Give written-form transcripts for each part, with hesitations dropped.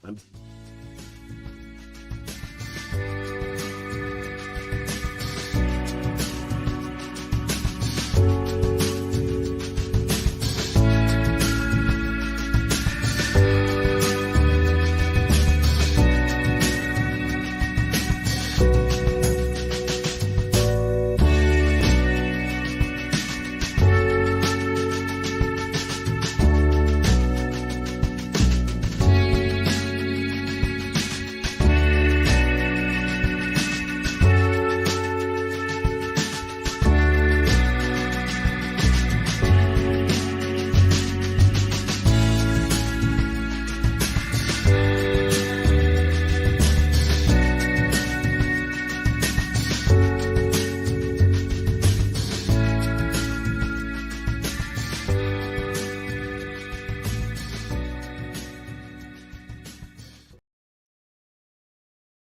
I'm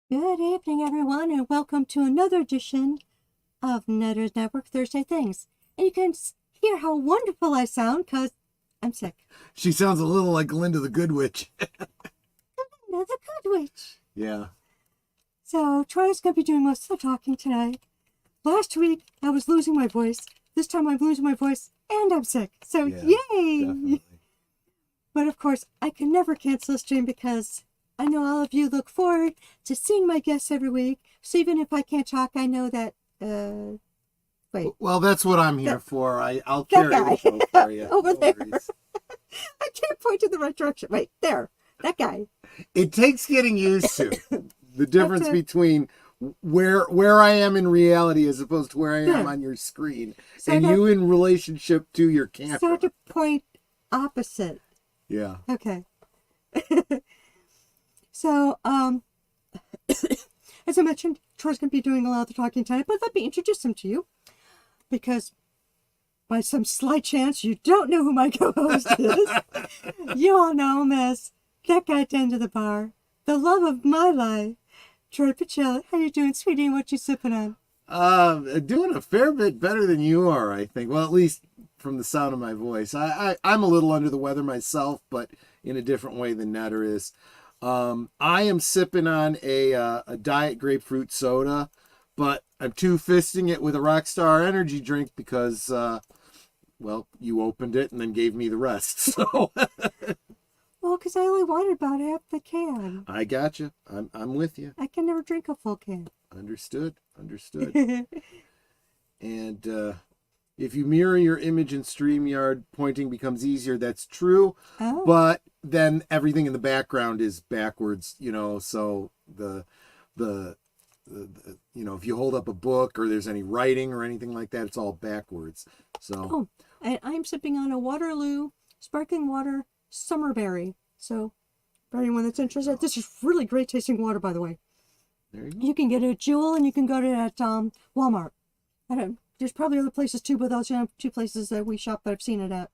Good evening, everyone, and welcome to another edition of Netters Network Thursday Things. And you can hear how wonderful I sound because I'm sick. She sounds a little like Linda the Good Witch. Another good witch. Yeah. So Troy's going to be doing most of the talking tonight. Last week, I was losing my voice. This time, I'm losing my voice, and I'm sick. So, Yeah, yay! definitely. But of course, I can never cancel a stream because I know all of you look forward to seeing my guests every week. So even if I can't talk, I know that, wait. Well, that's what I'm here for. I'll carry the show for you. Over No there. worries. I can't point in the right direction. Wait, there. That guy. It takes getting used to the difference between where I am in reality as opposed to where I am on your screen, So and you in relationship to your camera. So to point opposite. Yeah. Okay. So, as I mentioned, Troy's going to be doing a lot of the talking tonight, but let me introduce him to you, because by some slight chance you don't know who my co-host is. You all know him as that guy at the end of the bar, the love of my life, Troy Pacelli. How you doing, sweetie, and what you sipping on? Doing a fair bit better than you are, I think. Well, at least from the sound of my voice. I'm a little under the weather myself, but in a different way than Netter is. I am sipping on a diet grapefruit soda, but I'm two-fisting it with a Rockstar energy drink because, well, you opened it and then gave me the rest. So Well, because I only wanted about half the can. I got you. I'm with you. I can never drink a full can. Understood. And if you mirror your image in StreamYard, pointing becomes easier. That's true. Oh. But then everything in the background is backwards, so the if you hold up a book or there's any writing or anything like that, it's all backwards. So Oh, and I'm sipping on a Waterloo sparkling water summerberry. So for anyone that's interested, this is really great tasting water, by the way. there you go. You can get it at Jewel and you can go to it at Walmart. There's probably other places too, but those are two places that we shop that I've seen it at.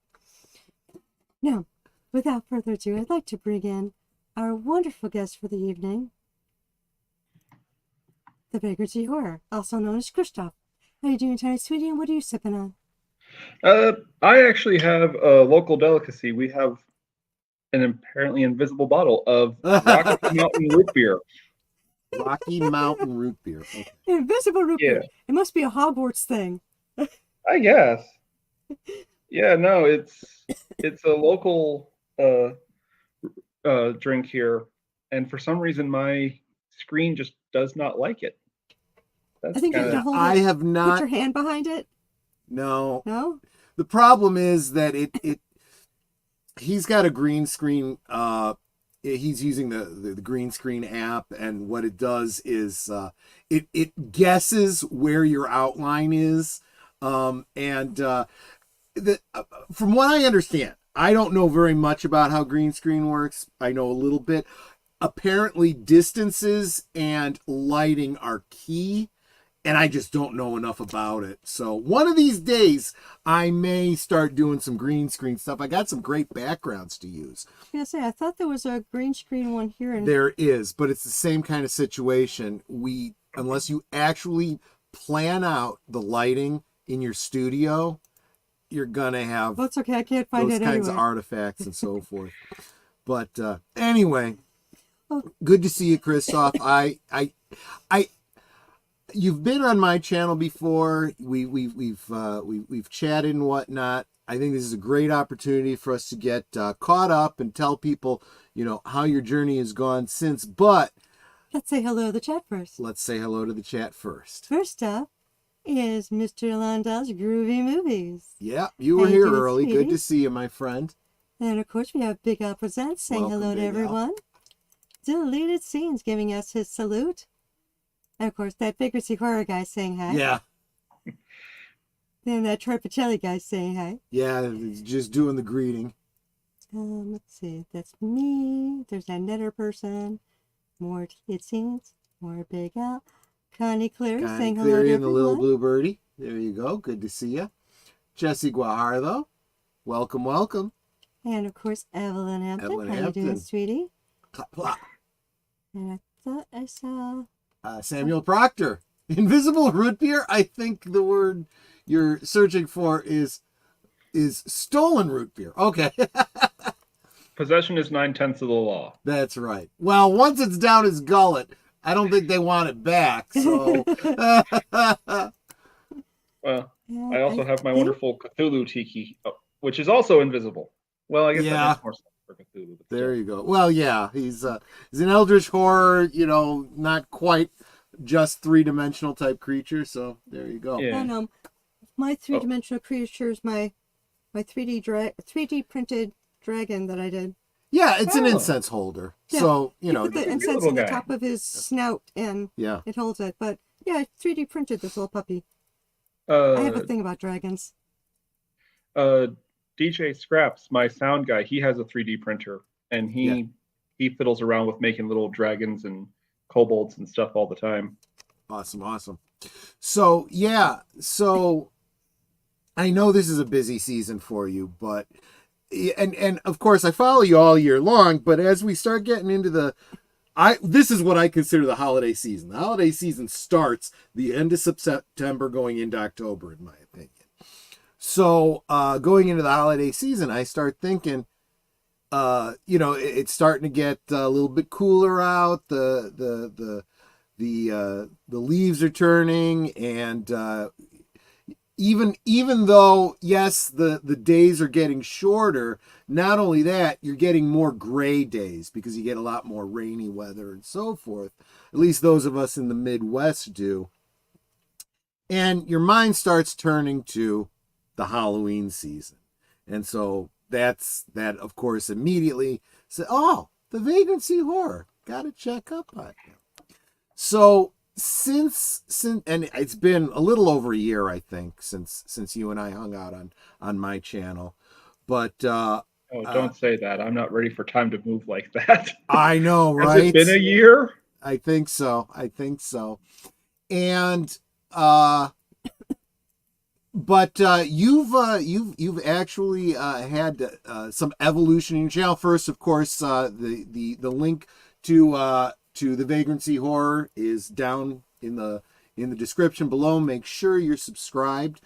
Now, without further ado, I'd like to bring in our wonderful guest for the evening, the Vagrancy Horror, also known as Christoph. How are you doing tonight, sweetie, and what are you sipping on? I actually have a local delicacy. We have an apparently invisible bottle of Rocky Mountain root beer. Rocky Mountain root beer. Okay. Invisible root Yeah. beer. It must be a Hogwarts thing. I guess. Yeah, no, it's a local drink here, and for some reason my screen just does not like it. That's I think you have to hold I it, have put not. your hand behind it. No. No? The problem is that he's got a green screen. He's using the green screen app, and what it does is it guesses where your outline is, from what I understand, I don't know very much about how green screen works. I know a little bit. Apparently, distances and lighting are key, and I just don't know enough about it. So one of these days, I may start doing some green screen stuff. I got some great backgrounds to use. I was gonna say, I thought there was a green screen one here. There is, but it's the same kind of situation. Unless you actually plan out the lighting in your studio, you're gonna have Well, it's okay. I can't find those it kinds anyway. of artifacts and so forth. But anyway, Good to see you, Christoph. I, you've been on my channel before. We've chatted and whatnot. I think this is a great opportunity for us to get caught up and tell people, how your journey has gone since. But Let's say hello to the chat first. let's say hello to the chat first. First up is Mr. Landau's Groovy Movies. Yeah, you were How you here doing, early. Good sweetie? to see you, my friend. And of course, we have Big Al Presents saying Welcome, hello to Big Al. everyone. Deleted Scenes giving us his salute. And of course, that Vagrancy horror guy saying hi. Yeah, Then that Torpicelli guy saying hi. yeah, just doing the greeting. Let's see. That's me. There's that Netter person. More Deleted Scenes. More Big Al. Connie Cleary Connie saying hello Cleary to and the little everyone. blue birdie. There you go. Good to see you. Jesse Guajardo. Welcome, welcome. And of course, Evelyn Hampton. Evelyn How you doing, Hampton. sweetie? Clap, clap. And I thought I saw... Samuel Proctor. Invisible root beer. I think the word you're searching for is stolen root beer. Okay. Possession is 9/10 of the law. That's right. Well, once it's down his gullet, I don't think they want it back. So Well, Yeah, I also have my think- wonderful Cthulhu Tiki, which is also invisible. Well, I guess Yeah. that makes more sense for Cthulhu. But there still. you go. Well, yeah, he's an eldritch horror, not quite just three-dimensional type creature. So there you go. Yeah. And my three-dimensional creatures, my 3D printed dragon that I did. Yeah, it's an Oh. incense holder. Yeah. So, You put the a incense little in the guy. top of his snout and yeah. it holds it. But yeah, I 3D printed this little puppy. I have a thing about dragons. DJ Scraps, my sound guy, he has a 3D printer, and he fiddles around with making little dragons and kobolds and stuff all the time. Awesome. So, yeah. So, I know this is a busy season for you, but and of course I follow you all year long, but as we start getting into this is what I consider the holiday season. The holiday season starts the end of September going into October, in my opinion. So, going into the holiday season, I start thinking, it's starting to get a little bit cooler out. The leaves are turning, and even though, yes, the days are getting shorter, not only that, you're getting more gray days because you get a lot more rainy weather and so forth. At least those of us in the Midwest do. And your mind starts turning to the Halloween season. And so that, of course, immediately said, oh, the Vagrancy horror. Got to check up on it. So since and it's been a little over a year, I think, since you and I hung out on my channel. But Don't say that. I'm not ready for time to move like that. I know, Has right? it been a year? I think so. And but you've actually had some evolution in your channel. First, of course, the link to the Vagrancy horror is down in the description below. Make sure you're subscribed.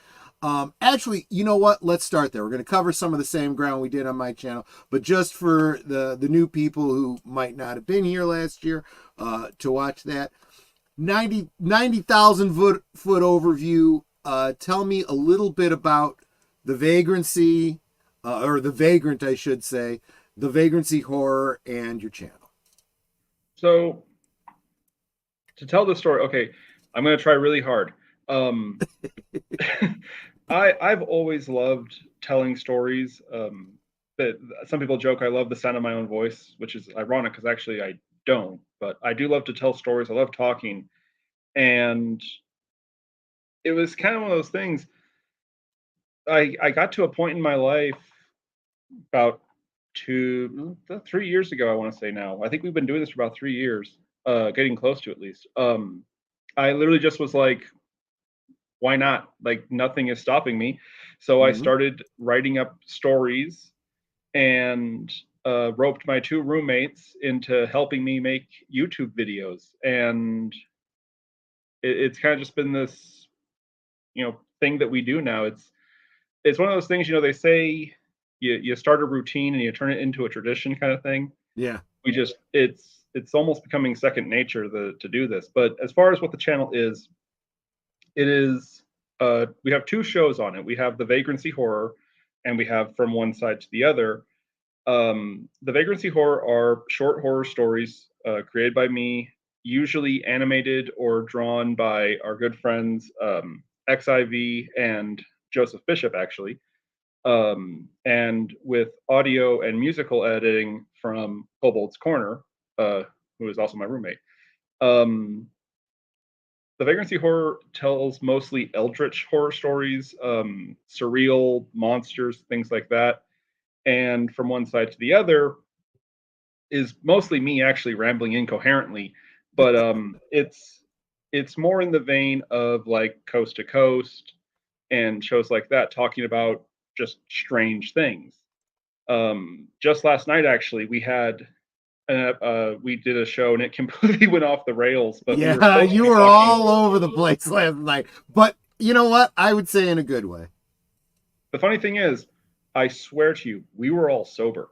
Actually, you know what? Let's start there. We're going to cover some of the same ground we did on my channel, but just for the new people who might not have been here last year to watch that 90,000 foot overview. Tell me a little bit about the Vagrancy, or the Vagrant, I should say, the Vagrancy horror and your channel. So, to tell the story, okay, I'm going to try really hard. I've always loved telling stories. That some people joke I love the sound of my own voice, which is ironic because actually I don't. But I do love to tell stories. I love talking, and it was kind of one of those things. I got to a point in my life about 3 years ago, I want to say now. I think we've been doing this for about 3 years, getting close to at least. I literally just was like, why not? Like, nothing is stopping me. So I started writing up stories and roped my 2 roommates into helping me make YouTube videos. And it's kind of just been this, thing that we do now. It's one of those things, they say you start a routine and you turn it into a tradition kind of thing. Yeah. we just it's almost becoming second nature to do this. But as far as what the channel is, it is we have two shows on it. We have the Vagrancy Horror, and we have From One Side to the Other. The Vagrancy Horror are short horror stories created by me, usually animated or drawn by our good friends XIV and Joseph Bishop, actually, and with audio and musical editing from Kobold's Corner, who is also my roommate. The Vagrancy Horror tells mostly eldritch horror stories, surreal monsters, things like that. And From One Side to the Other is mostly me actually rambling incoherently, but it's more in the vein of like Coast to Coast and shows like that, talking about just strange things. Just last night, actually, we did a show and it completely went off the rails. But yeah, you were all over the place last night. But you know what? I would say in a good way. The funny thing is, I swear to you, we were all sober.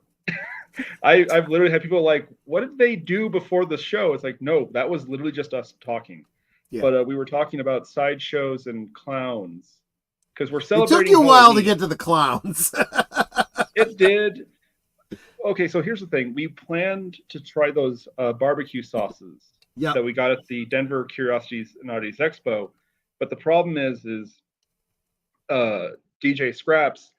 I've literally had people like, what did they do before the show? It's like, no, that was literally just us talking. Yeah. But we were talking about sideshows and clowns because we're celebrating. It took you a while to get to the clowns. It did. Okay, so here's the thing. We planned to try those barbecue sauces that we got at the Denver Curiosities and Oddities Expo. But the problem is DJ Scraps,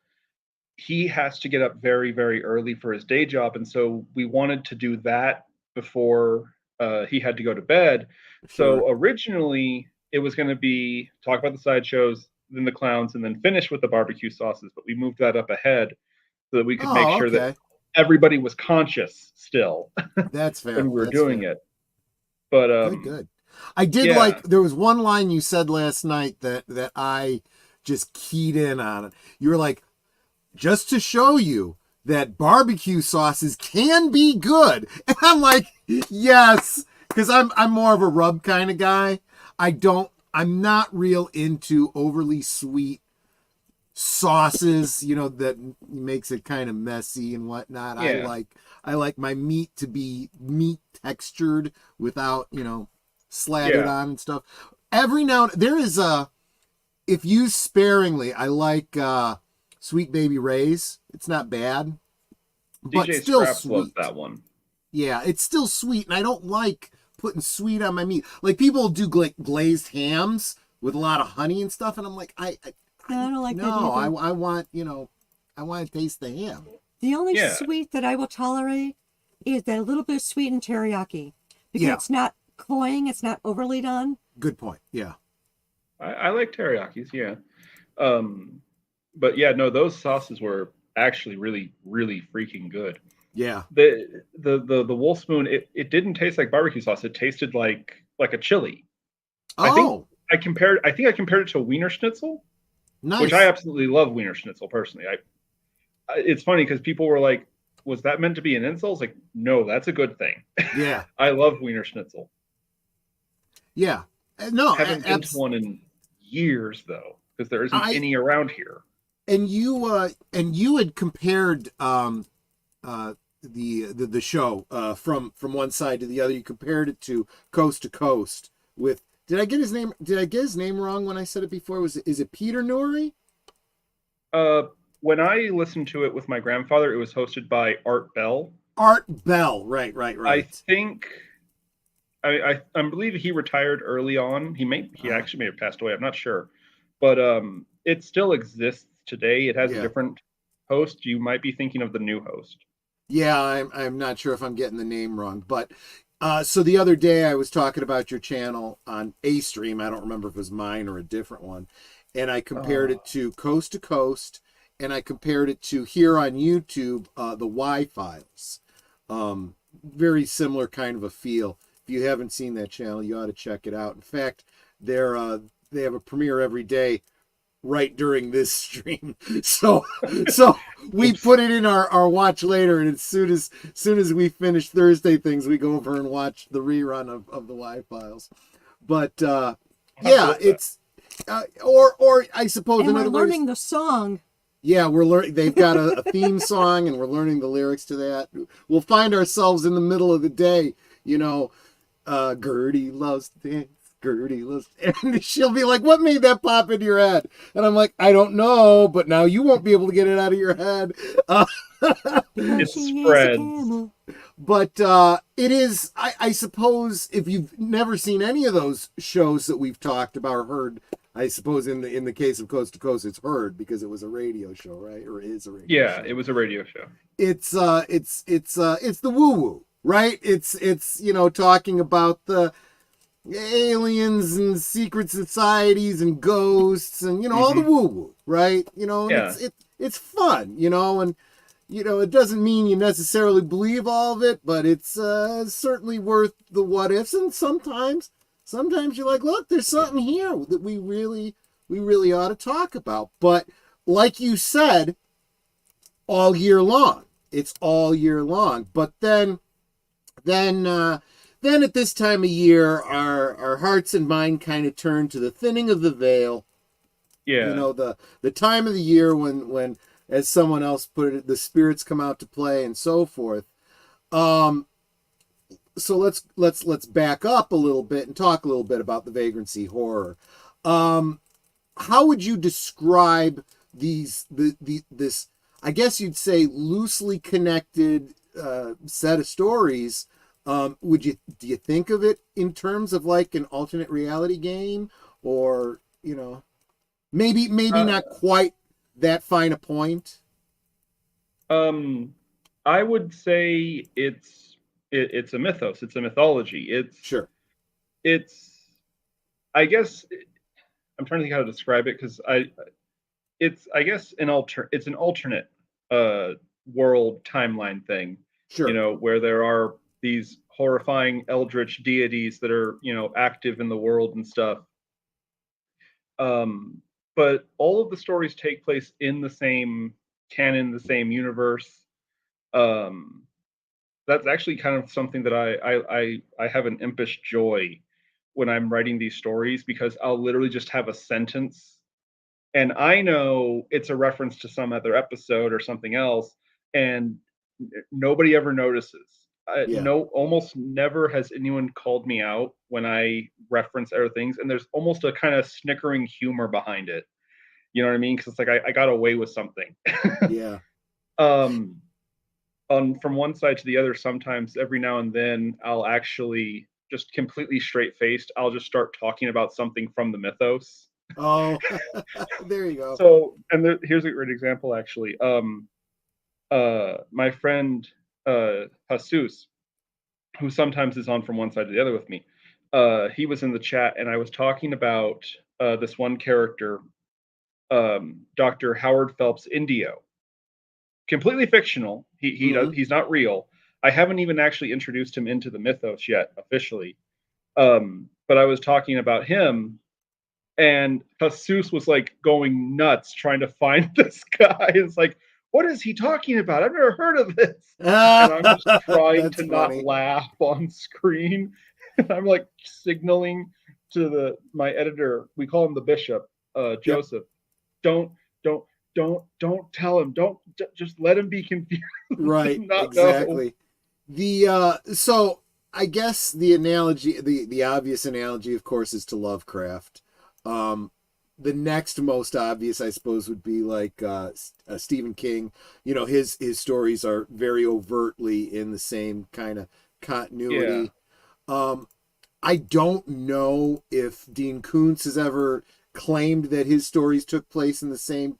he has to get up very, very early for his day job. And so we wanted to do that before he had to go to bed. Sure. So originally it was going to be talk about the sideshows, then the clowns, and then finish with the barbecue sauces. But we moved that up ahead so that we could make sure that everybody was conscious still. That's fair. when we were doing it. But good. I did like, there was one line you said last night that I just keyed in on it. You were like, just to show you that barbecue sauces can be good. And I'm like, yes, because I'm more of a rub kind of guy. I'm not real into overly sweet sauces, that makes it kind of messy and whatnot. Yeah. I like my meat to be meat textured without, slattered on and stuff. Every now and there is if used sparingly, I like Sweet Baby Ray's. It's not bad, but DJ still Scraps sweet. loves that one. Yeah, it's still sweet, and I don't like putting sweet on my meat. Like people do glazed hams with a lot of honey and stuff, and I'm like, I don't like that either. I want, I want to taste the ham. The only sweet that I will tolerate is that little bit of sweet in teriyaki, because it's not cloying, it's not overly done. Good point. Yeah, I like teriyakis. Yeah. But yeah, no, those sauces were actually really, really freaking good. Yeah. The Wolf Spoon, it didn't taste like barbecue sauce. It tasted like a chili. Oh. I think I compared it to Wiener Schnitzel. Nice. Which I absolutely love Wiener Schnitzel personally. It's funny because people were like, was that meant to be an insult? I was like, no, that's a good thing. Yeah. I love Wiener Schnitzel. Yeah. No, haven't been to one in years though, because there isn't any around here. And you had compared the show from one side to the other. You compared it to Coast with. Did I get his name wrong when I said it before? Is it Peter Norrie? When I listened to it with my grandfather, it was hosted by Art Bell. Art Bell, right. I think I believe he retired early on. He actually may have passed away. I'm not sure, but it still exists today. It has a different host. You might be thinking of the new host. Yeah, I'm not sure if I'm getting the name wrong, but so the other day I was talking about your channel on a stream. I don't remember if it was mine or a different one, and I compared it to Coast, and I compared it to here on YouTube, the Y-Files. Very similar kind of a feel. If you haven't seen that channel, you ought to check it out. In fact, they have a premiere every day right during this stream. So we put it in our watch later, and as soon as we finish Thursday things, we go over and watch the rerun of the Y-Files. But it's or I suppose and in other we're learning words, the song Yeah, we're learning. They've got a theme song, and we're learning the lyrics to that. We'll find ourselves in the middle of the day, you know, Gertie loves to dance. Gertie loves, and she'll be like, "What made that pop into your head?" And I'm like, "I don't know, but now you won't be able to get it out of your head." Uh, Because It she is a spreads. camel. but it is, I suppose, if you've never seen any of those shows that we've talked about or heard, I suppose in the case of Coast to Coast, it's heard because it was a radio show, right? Or is a radio Yeah, show. it was a radio show. It's the woo woo, right? It's talking about the aliens and secret societies and ghosts and all the Hmm. woo woo, right? And Yeah. it's fun, and it doesn't mean you necessarily believe all of it, but it's certainly worth the what ifs. And sometimes you're like, look, there's something here that we really ought to talk about. But like you said, all year long, it's all year long. But then at this time of year, our hearts and mind kind of turn to the thinning of the veil. Yeah. The time of the year when, as someone else put it, the spirits come out to play and so forth. Um, so let's back up a little bit and talk a little bit about the vagrancy horror. How would you describe this? I guess you'd say loosely connected set of stories. Do you think of it in terms of like an alternate reality game, or maybe Uh, not quite that fine a point? um, I would say it's a mythos. It's a mythology. Sure. It's I guess I'm trying to think how to describe it because it's I guess it's an alternate uh world timeline thing, Sure. where there are these horrifying eldritch deities that are, active in the world and stuff. Um, but all of the stories take place in the same canon, the same universe. Um, that's actually kind of something that I have an impish joy when I'm writing these stories because I'll literally just have a sentence and I know it's a reference to some other episode or something else, and nobody ever notices. Yeah. No, almost never has anyone called me out when I reference other things, and there's almost a kind of snickering humor behind it. You know what I mean? Because it's like I got away with something. Yeah. um, on from one side to the other, sometimes every now and then I'll actually just completely straight faced. I'll just start talking about something from the mythos. Oh, there you go. So, and here's a great example actually. My friend Jesus, who sometimes is on from one side to the other with me, he was in the chat, and I was talking about this one character, Dr. Howard Phelps Indio, completely fictional. Hmm. He's not real. I haven't even actually introduced him into the mythos yet officially. But I was talking about him, and Jesus was like going nuts trying to find this guy. It's like, what is he talking about? I've never heard of this. And I'm just trying That's to not funny. laugh on screen. And I'm like signaling to my editor, we call him the bishop, Yep. Joseph. Don't, don't, don't tell him. Don't just let him be confused Right. and not know. Exactly. So I guess the obvious analogy, of course, is to Lovecraft. Um, the next most obvious, I suppose, would be like Stephen King. His stories are very overtly in the same kind of Yeah. continuity. Um, I don't know if Dean Koontz has ever claimed that his stories took place in the same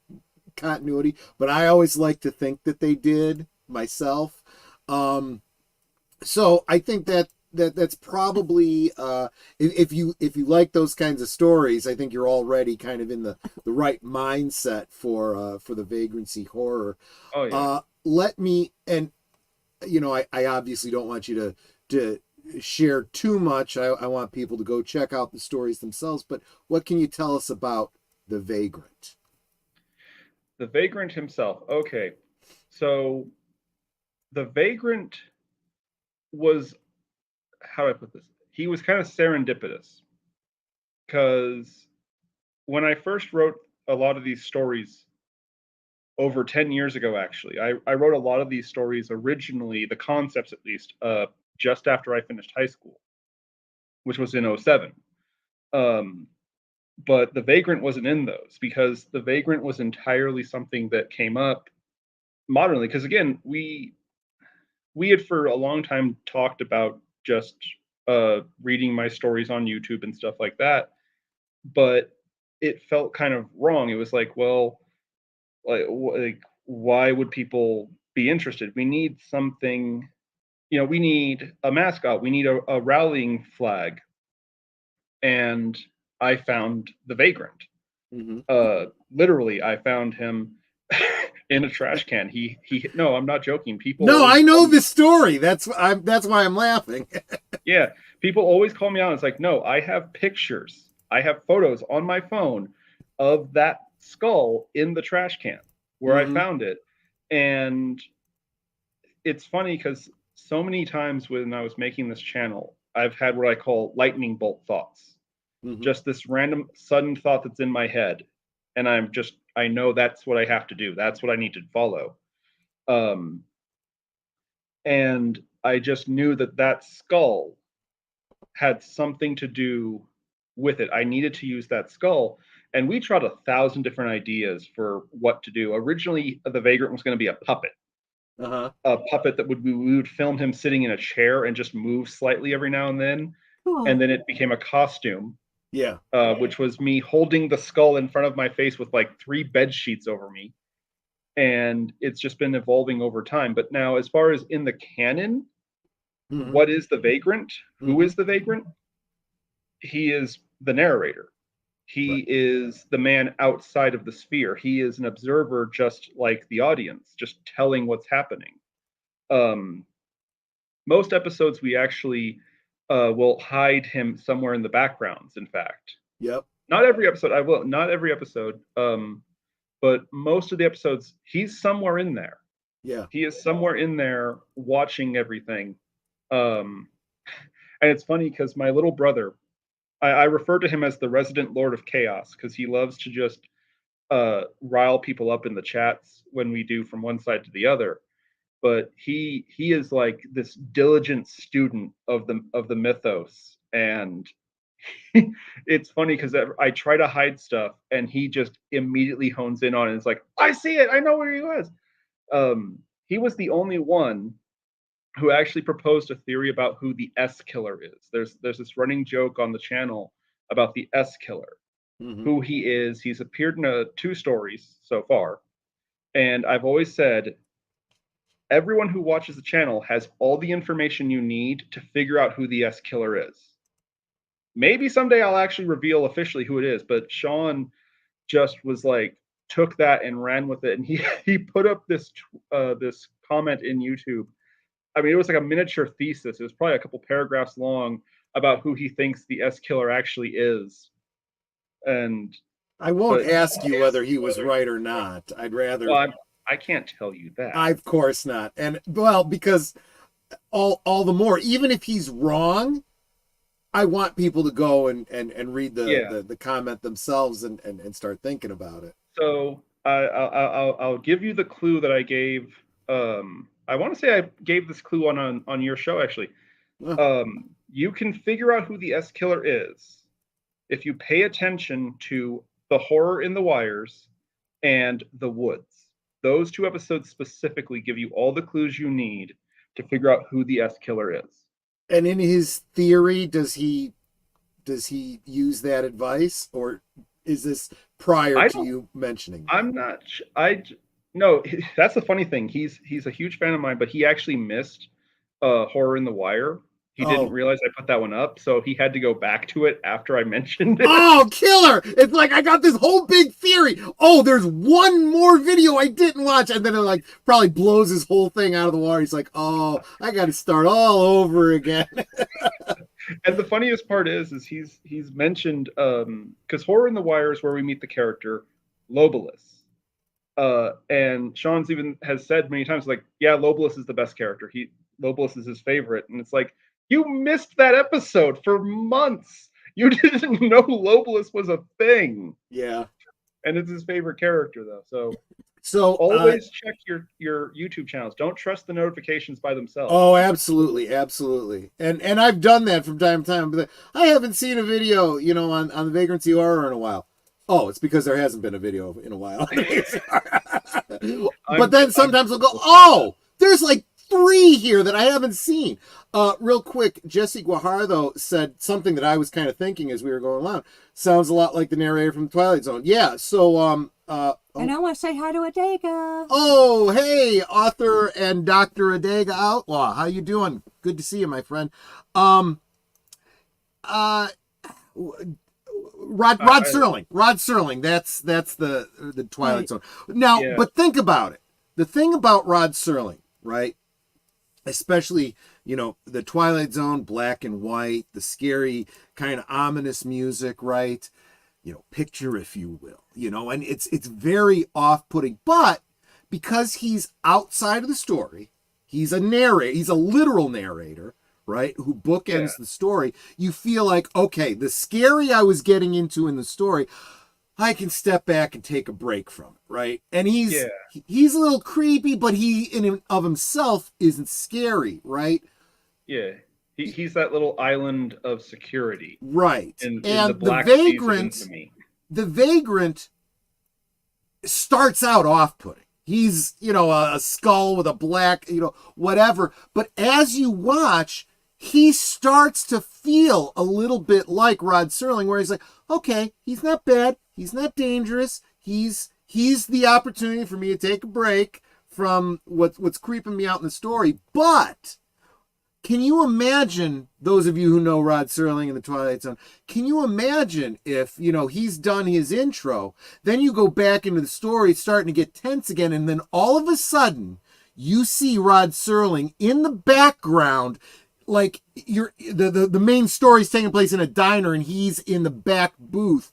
continuity, but I always like to think that they did myself. Um, so I think that's probably if you like those kinds of stories, I think you're already kind of in the right mindset for the vagrancy horror. Oh yeah. Let me and I obviously don't want you to share too much. I want people to go check out the stories themselves. But what can you tell us about the vagrant? The vagrant himself. Okay. So the vagrant was, how do I put this? He was kind of serendipitous because when I first wrote a lot of these stories, over 10 years ago, actually. I wrote a lot of these stories originally, the concepts at least, just after I finished high school, which was in '07. Um, but The Vagrant wasn't in those because The Vagrant was entirely something that came up modernly. Because again, we had for a long time talked about just reading my stories on YouTube and stuff like that, but it felt kind of wrong. It was like, well, like why would people be interested? We need something, we need a mascot, we need a rallying flag, and I found the Vagrant. Mm-hmm. Literally, I found him in a trash can. He. No, I'm not joking. People. No, always I know call me- the story. That's why I'm laughing. Yeah, people always call me out. It's like, no, I have pictures. I have photos on my phone of that skull in the trash can where I Mhm. found it, and it's funny because so many times when I was making this channel, I've had what I call lightning bolt thoughts. Mhm. Just this random sudden thought that's in my head, and I know that's what I have to do. That's what I need to follow. Um, and I just knew that that skull had something to do with it. I needed to use that skull. And we tried 1,000 different ideas for what to do. Originally, the Vagrant was going to be a puppet, Uh-huh. a puppet that we would film him sitting in a chair and just move slightly every now and then. Cool. And then it became a costume, Yeah. which was me holding the skull in front of my face with like 3 bed sheets over me. And it's just been evolving over time. But now, as far as in the canon, Mhm. what is the Vagrant? Who Mhm. is the Vagrant? He is the narrator. Right. He is the man outside of the sphere. He is an observer just like the audience, just telling what's happening. Um, Most episodes, we actually will hide him somewhere in the backgrounds, in fact. Yep. Not every episode, I will, not every episode, but most of the episodes, he's somewhere in there. Yeah. He is somewhere in there watching everything. Um, and it's funny because my little brother, I refer to him as the resident Lord of Chaos because he loves to just rile people up in the chats when we do from one side to the other. But he is like this diligent student of the mythos, and it's funny because I try to hide stuff, and he just immediately hones in on it. It's like, I see it, I know where he was. He was the only one who actually proposed a theory about who the S killer is. There's this running joke on the channel about the S killer, Mhm. who he is. He's appeared in 2 stories so far, and I've always said everyone who watches the channel has all the information you need to figure out who the S killer is. Maybe someday I'll actually reveal officially who it is, but Sean just was like took that and ran with it, and he put up this comment in YouTube. I mean, it was like a miniature thesis. It was probably a couple paragraphs long about who he thinks the S killer actually is. And I won't but ask you whether he was right or not. I'd rather. well, I can't tell you that. Of course not. And well, because all the more, even if he's wrong, I want people to go and read Yeah. the comment themselves and start thinking about it. So I'll give you the clue that I gave. I want to say I gave this clue on your show actually. You can figure out who the S killer is if you pay attention to the horror in the wires and the woods. Those 2 episodes specifically give you all the clues you need to figure out who the S killer is. And in his theory, does he use that advice, or is this prior I to don't. you mentioning that? I'm not. I no. That's the funny thing. He's a huge fan of mine, but he actually missed Horror in the Wire. He didn't Oh. realize I put that one up, so he had to go back to it after I mentioned it. Oh, killer! It's like I got this whole big theory. Oh, there's one more video I didn't watch, and then it like probably blows his whole thing out of the water. He's like, oh, I got to start all over again. And the funniest part is he's mentioned because Horror in the Wire is where we meet the character Lobolus. And Sean's even has said many times, like, yeah, Lobolus is the best character. Lobolus is his favorite, and it's like, you missed that episode for months. You didn't know Lobolus was a thing, Yeah. and it's his favorite character though. So So Always check your YouTube channels. Don't trust the notifications by themselves. oh, absolutely, absolutely. And I've done that from time to time. But I haven't seen a video, on the Vagrancy horror in a while. Oh, it's because there hasn't been a video in a while. But then sometimes I'll go, oh, there's like 3 here that I haven't seen. Real quick, Jesse Guajardo said something that I was kind of thinking as we were going along. Sounds a lot like the narrator from Twilight Zone. Yeah, so And I want to say hi to Adega. oh, hey, author and Dr. Adega Outlaw. How you doing? Good to see you, my friend. Rod Serling. Rod Serling. That's the Twilight Right. Zone. Now, Yeah. but think about it. The thing about Rod Serling, right? Especially, the Twilight Zone, black and white, the scary kind of ominous music, right? Picture, if you will, and it's very off-putting. But because he's outside of the story, he's a narrator, he's a literal narrator, right? Who bookends the story. You feel like, okay, the scary I was getting into in the story, I can step back and take a break from it, right? And he's a little creepy, but he in and of himself isn't scary, right? Yeah. He's that little island of security. Right. In And the Black the Seas of Vagrant, infamy. the Vagrant starts out off-putting. He's, a skull with a black, whatever. But as you watch, he starts to feel a little bit like Rod Serling, where he's like, okay, he's not bad. He's not dangerous. He's the opportunity for me to take a break from what's creeping me out in the story. But can you imagine, those of you who know Rod Serling and the Twilight Zone, can you imagine if, he's done his intro, then you go back into the story, it's starting to get tense again, and then all of a sudden, you see Rod Serling in the background, like the main story's taking place in a diner, and he's in the back booth,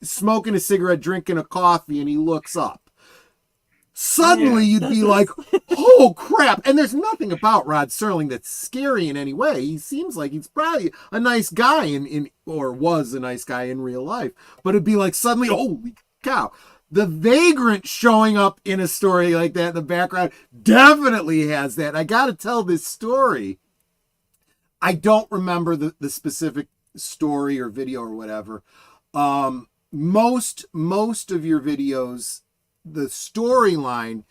smoking a cigarette, drinking a coffee, and he looks up. Suddenly you'd be like, oh crap. And there's nothing about Rod Serling that's scary in any way. He seems like he's probably a nice guy or was a nice guy in real life. But it'd be like suddenly, holy cow. The Vagrant showing up in a story like that in the background definitely has that. I got to tell this story. I don't remember the specific story or video or whatever. Most of your videos, the storyline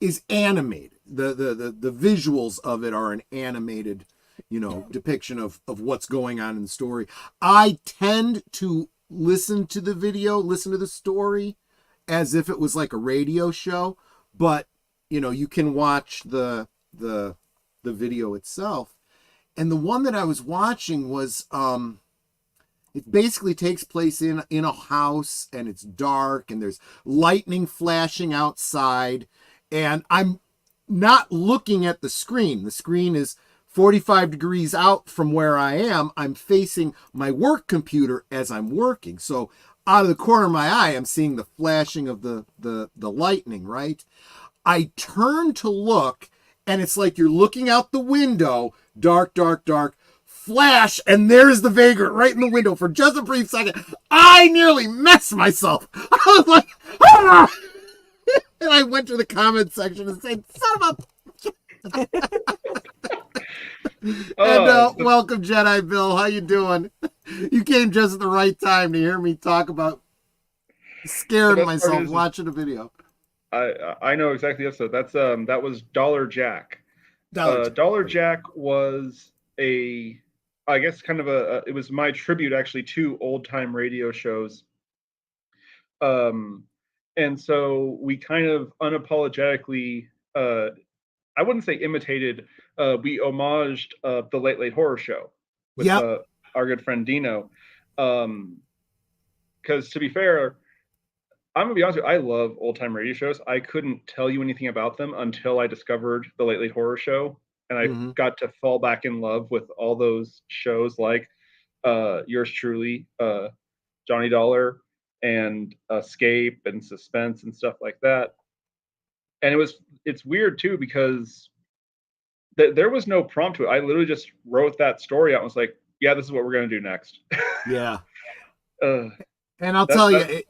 is animated. The visuals of it are an animated, depiction of what's going on in the story. I tend to listen to the story as if it was like a radio show, but you can watch the video itself. And the one that I was watching was it basically takes place in a house, and it's dark, and there's lightning flashing outside, and I'm not looking at the screen. The screen is 45 degrees out from where I am. I'm facing my work computer as I'm working. So out of the corner of my eye, I'm seeing the flashing of the lightning, right? I turn to look, and it's like you're looking out the window, dark, dark, dark, flash, and there's the Vagrant right in the window for just a brief second. I nearly messed myself. I was like, ah! And I went to the comment section and said, son of a... And welcome, Jedi Bill. How you doing? You came just at the right time to hear me talk about scaring myself watching a video. I know exactly the episode. That was Dollar Jack. Dollar Jack was I guess kind of it was my tribute actually to old time radio shows. And so we kind of unapologetically, I wouldn't say imitated, we homaged the Late Late Horror Show with our good friend Dino. Because to be fair, I'm gonna be honest with you, I love old time radio shows. I couldn't tell you anything about them until I discovered the Late Late Horror Show, and I got to fall back in love with all those shows like yours truly, Johnny Dollar, and Escape and Suspense and stuff like that. And it's weird too because there was no prompt to it. I literally just wrote that story out and was like, yeah, this is what we're gonna do next. Yeah. And I'll tell you,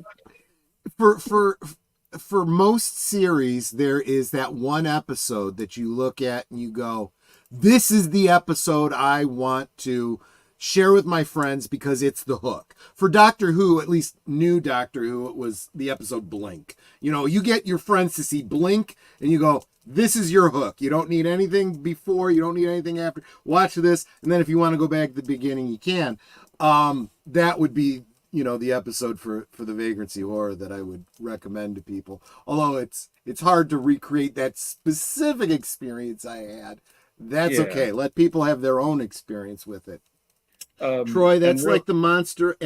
for most series, there is that one episode that you look at and you go, this is the episode I want to share with my friends because it's the hook. For Doctor Who, at least new Doctor Who, it was the episode Blink. You get your friends to see Blink and you go, this is your hook. You don't need anything before, you don't need anything after. Watch this, and then if you want to go back to the beginning, you can. That would be, the episode for the Vagrancy horror that I would recommend to people. Although it's hard to recreate that specific experience I had. That's okay. Let people have their own experience with it. Troy, that's like the monster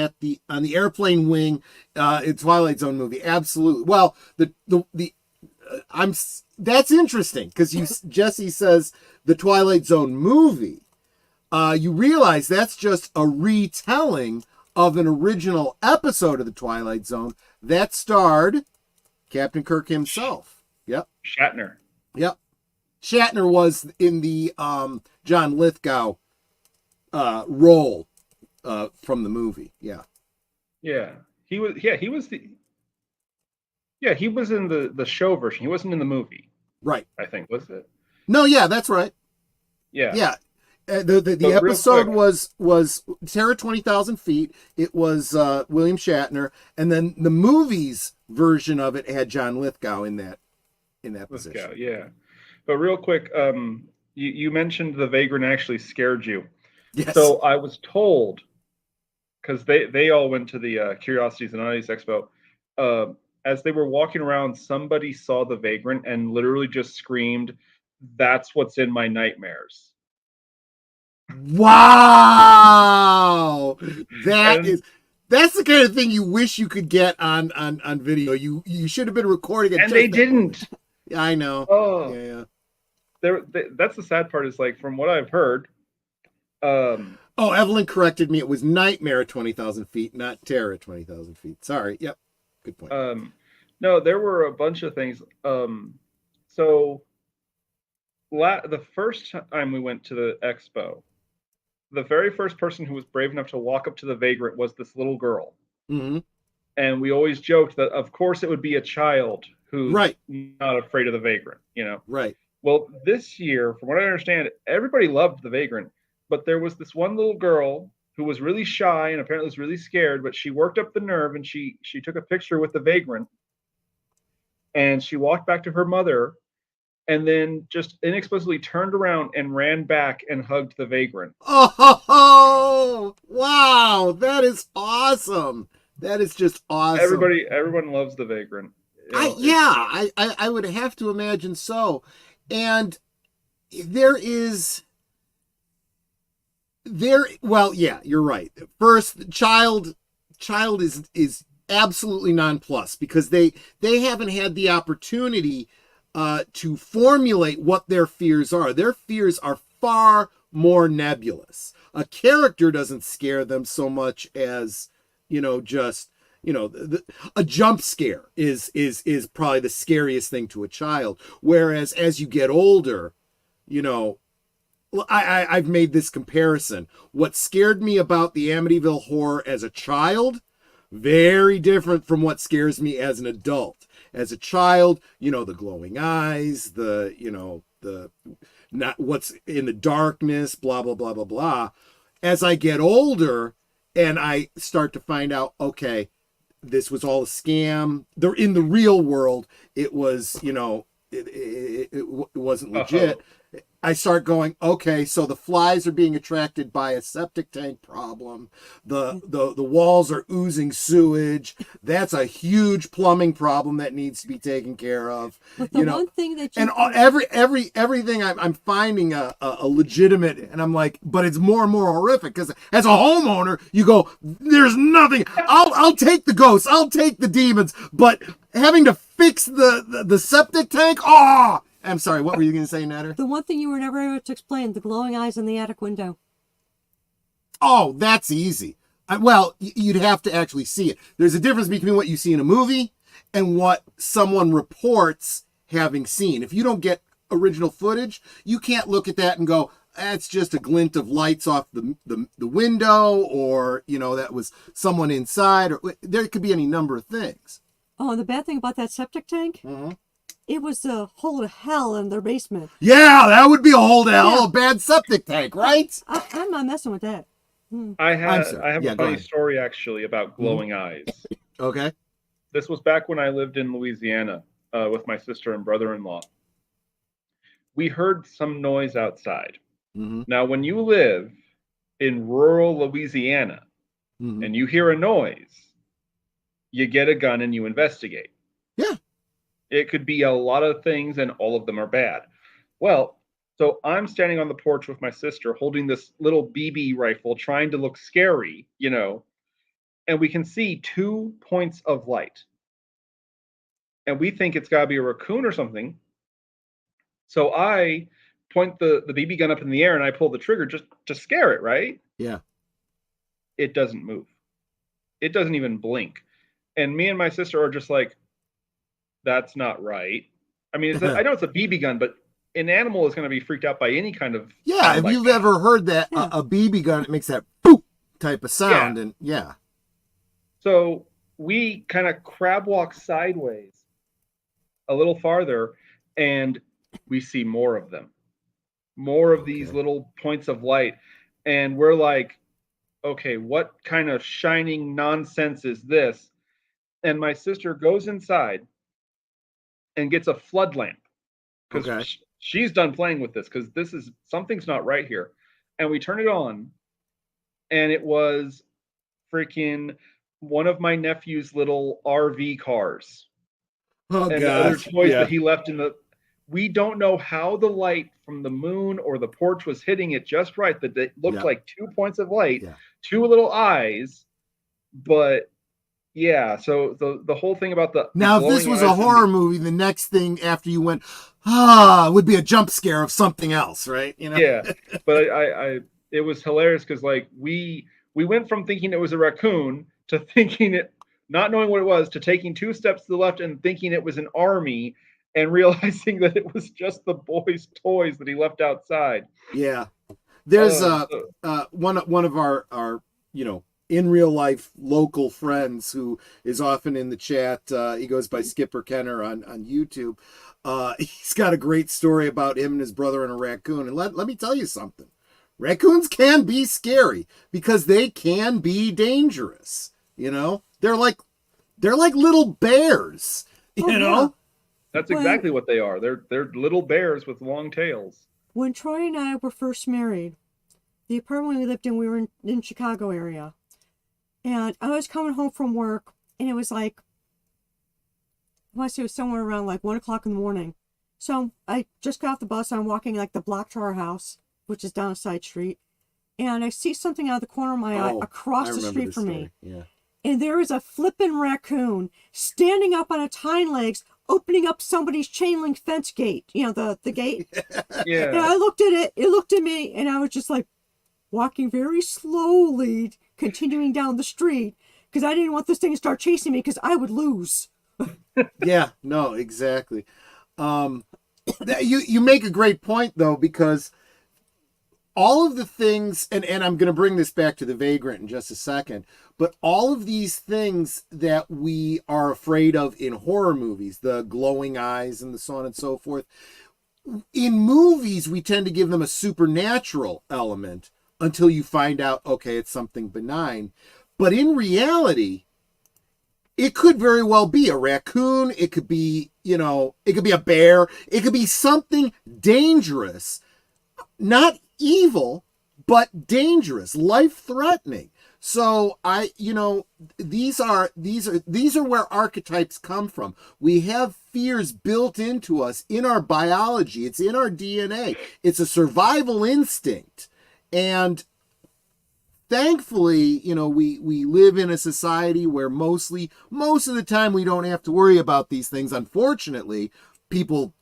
on the airplane wing in Twilight Zone movie. Absolutely. Well, that's interesting because Jesse says the Twilight Zone movie. You realize that's just a retelling of an original episode of the Twilight Zone that starred Captain Kirk himself. Yep. Shatner. Yep. Shatner was in the John Lithgow role from the movie. Yeah. Yeah. He was in the show version. He wasn't in the movie. Right. I think, was it? No, yeah, that's right. Yeah. Yeah. The episode was Terror 20,000 Feet. It was William Shatner, and then the movie's version of it had John Lithgow in that position. Lithgow, yeah. But real quick, you mentioned the vagrant actually scared you. Yes. So I was told, because they all went to the Curiosities and Oddities Expo, as they were walking around, somebody saw the vagrant and literally just screamed, "That's what's in my nightmares." Wow, that's the kind of thing you wish you could get on video. You should have been recording it, and they didn't. I know. Oh, yeah. That's the sad part. Is like from what I've heard. Evelyn corrected me. It was Nightmare at 20,000 feet, not Terror at 20,000 feet. Sorry. Yep. Good point. No, there were a bunch of things. So the first time we went to the expo, the very first person who was brave enough to walk up to the vagrant was this little girl. Mm-hmm. And we always joked that, of course, it would be a child who's not afraid of the vagrant, Right. Well, this year, from what I understand, everybody loved the vagrant, but there was this one little girl who was really shy and apparently was really scared, but she worked up the nerve and she took a picture with the vagrant and she walked back to her mother and then just inexplicably turned around and ran back and hugged the vagrant. Oh, wow. That is awesome. That is just awesome. Everyone loves the vagrant. I would have to imagine so. And you're right. First, child is absolutely nonplussed because they haven't had the opportunity to formulate what their fears are. Their fears are far more nebulous. A character doesn't scare them so much as, a jump scare is probably the scariest thing to a child. Whereas as you get older, I've made this comparison. What scared me about the Amityville Horror as a child, very different from what scares me as an adult. As a child, the glowing eyes, the not what's in the darkness, blah, blah, blah, blah, blah. As I get older and I start to find out, okay, this was all a scam. They're in the real world. It was, it wasn't legit. I start going, okay, so the flies are being attracted by a septic tank problem. The walls are oozing sewage. That's a huge plumbing problem that needs to be taken care of. But the one thing that and everything I'm finding a legitimate, and I'm like, but it's more and more horrific because as a homeowner, you go, there's nothing. I'll take the ghosts, I'll take the demons, but having to fix the septic tank, I'm sorry, what were you going to say, Natter? The one thing you were never able to explain, the glowing eyes in the attic window. Oh, that's easy. You'd have to actually see it. There's a difference between what you see in a movie and what someone reports having seen. If you don't get original footage, you can't look at that and go, that's just a glint of lights off the window, or, that was someone inside, or there could be any number of things. Oh, and the bad thing about that septic tank, Mm-hmm. it was a hole of hell in their basement. Yeah, that would be a whole hell Yeah. a bad septic tank, right? I'm not messing with that. Hmm. I'm sorry. I have Yeah, a go funny ahead. story actually about glowing eyes. Okay. This was back when I lived in Louisiana with my sister and brother-in-law. We heard some noise outside. Mm-hmm. Now, when you live in rural Louisiana Mm-hmm. and you hear a noise, you get a gun and you investigate. Yeah. It could be a lot of things, and all of them are bad. Well, so I'm standing on the porch with my sister holding this little BB rifle, trying to look scary, and we can see 2 points of light. And we think it's got to be a raccoon or something. So I point the BB gun up in the air and I pull the trigger just to scare it, right? Yeah. It doesn't move. It doesn't even blink. And me and my sister are just like, that's not right. I mean, I know it's a BB gun, but an animal is going to be freaked out by any kind of Yeah, sound if like you've that. ever heard that Yeah. a BB gun, it makes that boop type of sound, Yeah. and yeah. So we kind of crab walk sideways a little farther, and we see more of them, more of these Okay. little points of light. And we're like, okay, what kind of shining nonsense is this? And my sister goes inside and gets a flood lamp because Okay. she's done playing with this because this is something's not right here. And we turn it on, and it was freaking one of my nephew's little RV cars Oh and the other gosh. toys Yeah. that he left in the. We don't know how the light from the moon or the porch was hitting it just right that it looked Yeah. like 2 points of light, Yeah. two little eyes, but yeah. So the whole thing about the Now, if this glowing was eyes a and horror movie, the next thing after you went, would be a jump scare of something else, right? You know? yeah, but I it was hilarious because like we went from thinking it was a raccoon to thinking it, not knowing what it was, to taking 2 steps to the left and thinking it was an army and realizing that it was just the boy's toys that he left outside. Yeah. There's So, one of our in real life local friends who is often in the chat. He goes by Skipper Kenner on YouTube. He's got a great story about him and his brother and a raccoon. And let me tell you something. Raccoons can be scary because they can be dangerous. You know, they're like little bears. Oh, You yeah. know, that's When- exactly what they are. They're little bears with long tails. When Troy and I were first married, the apartment we lived in, we were in Chicago area. And I was coming home from work, and it was like, I want to say it was somewhere around like 1 o'clock in the morning. So I just got off the bus, and I'm walking like the block to our house, which is down a side street. And I see something out of the corner of my eye Oh, across I the remember street this from story. me. Yeah. And there is a flippin' raccoon standing up on its hind legs, opening up somebody's chain link fence gate. You know, the gate. And Yeah. I looked at it, it looked at me, and I was just like walking very slowly, continuing down the street, because I didn't want this thing to start chasing me because I would lose. Yeah, no, exactly. You make a great point though, because all of the things, and I'm going to bring this back to the Vagrant in just a second, but all of these things that we are afraid of in horror movies, the glowing eyes and the so on and so forth, in movies we tend to give them a supernatural element until you find out, okay, it's something benign. But in reality, it could very well be a raccoon. It could be, it could be a bear. It could be something dangerous, not evil, but dangerous, life-threatening. So these are where archetypes come from. We have fears built into us in our biology. It's in our DNA. It's a survival instinct. And thankfully, we live in a society where most of the time we don't have to worry about these things. Unfortunately, people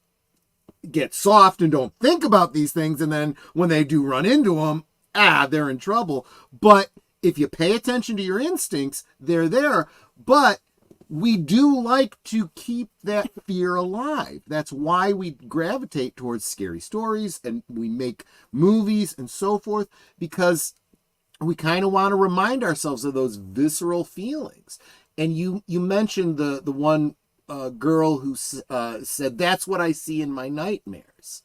get soft and don't think about these things, and then when they do run into them, they're in trouble. But if you pay attention to your instincts, they're there. But we do like to keep that fear alive. That's why we gravitate towards scary stories and we make movies and so forth, because we kind of want to remind ourselves of those visceral feelings. And you mentioned the one girl who said, "That's what I see in my nightmares."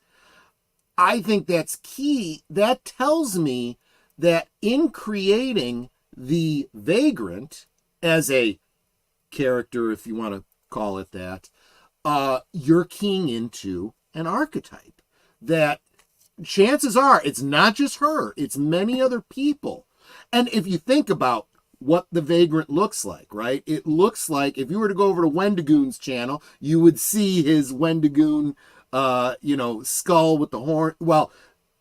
I think that's key. That tells me that in creating the vagrant as a character, if you want to call it that, you're keying into an archetype that chances are it's not just her, it's many other people. And if you think about what the vagrant looks like, right? It looks like if you were to go over to Wendigoon's channel, you would see his Wendigoon, skull with the horn. Well,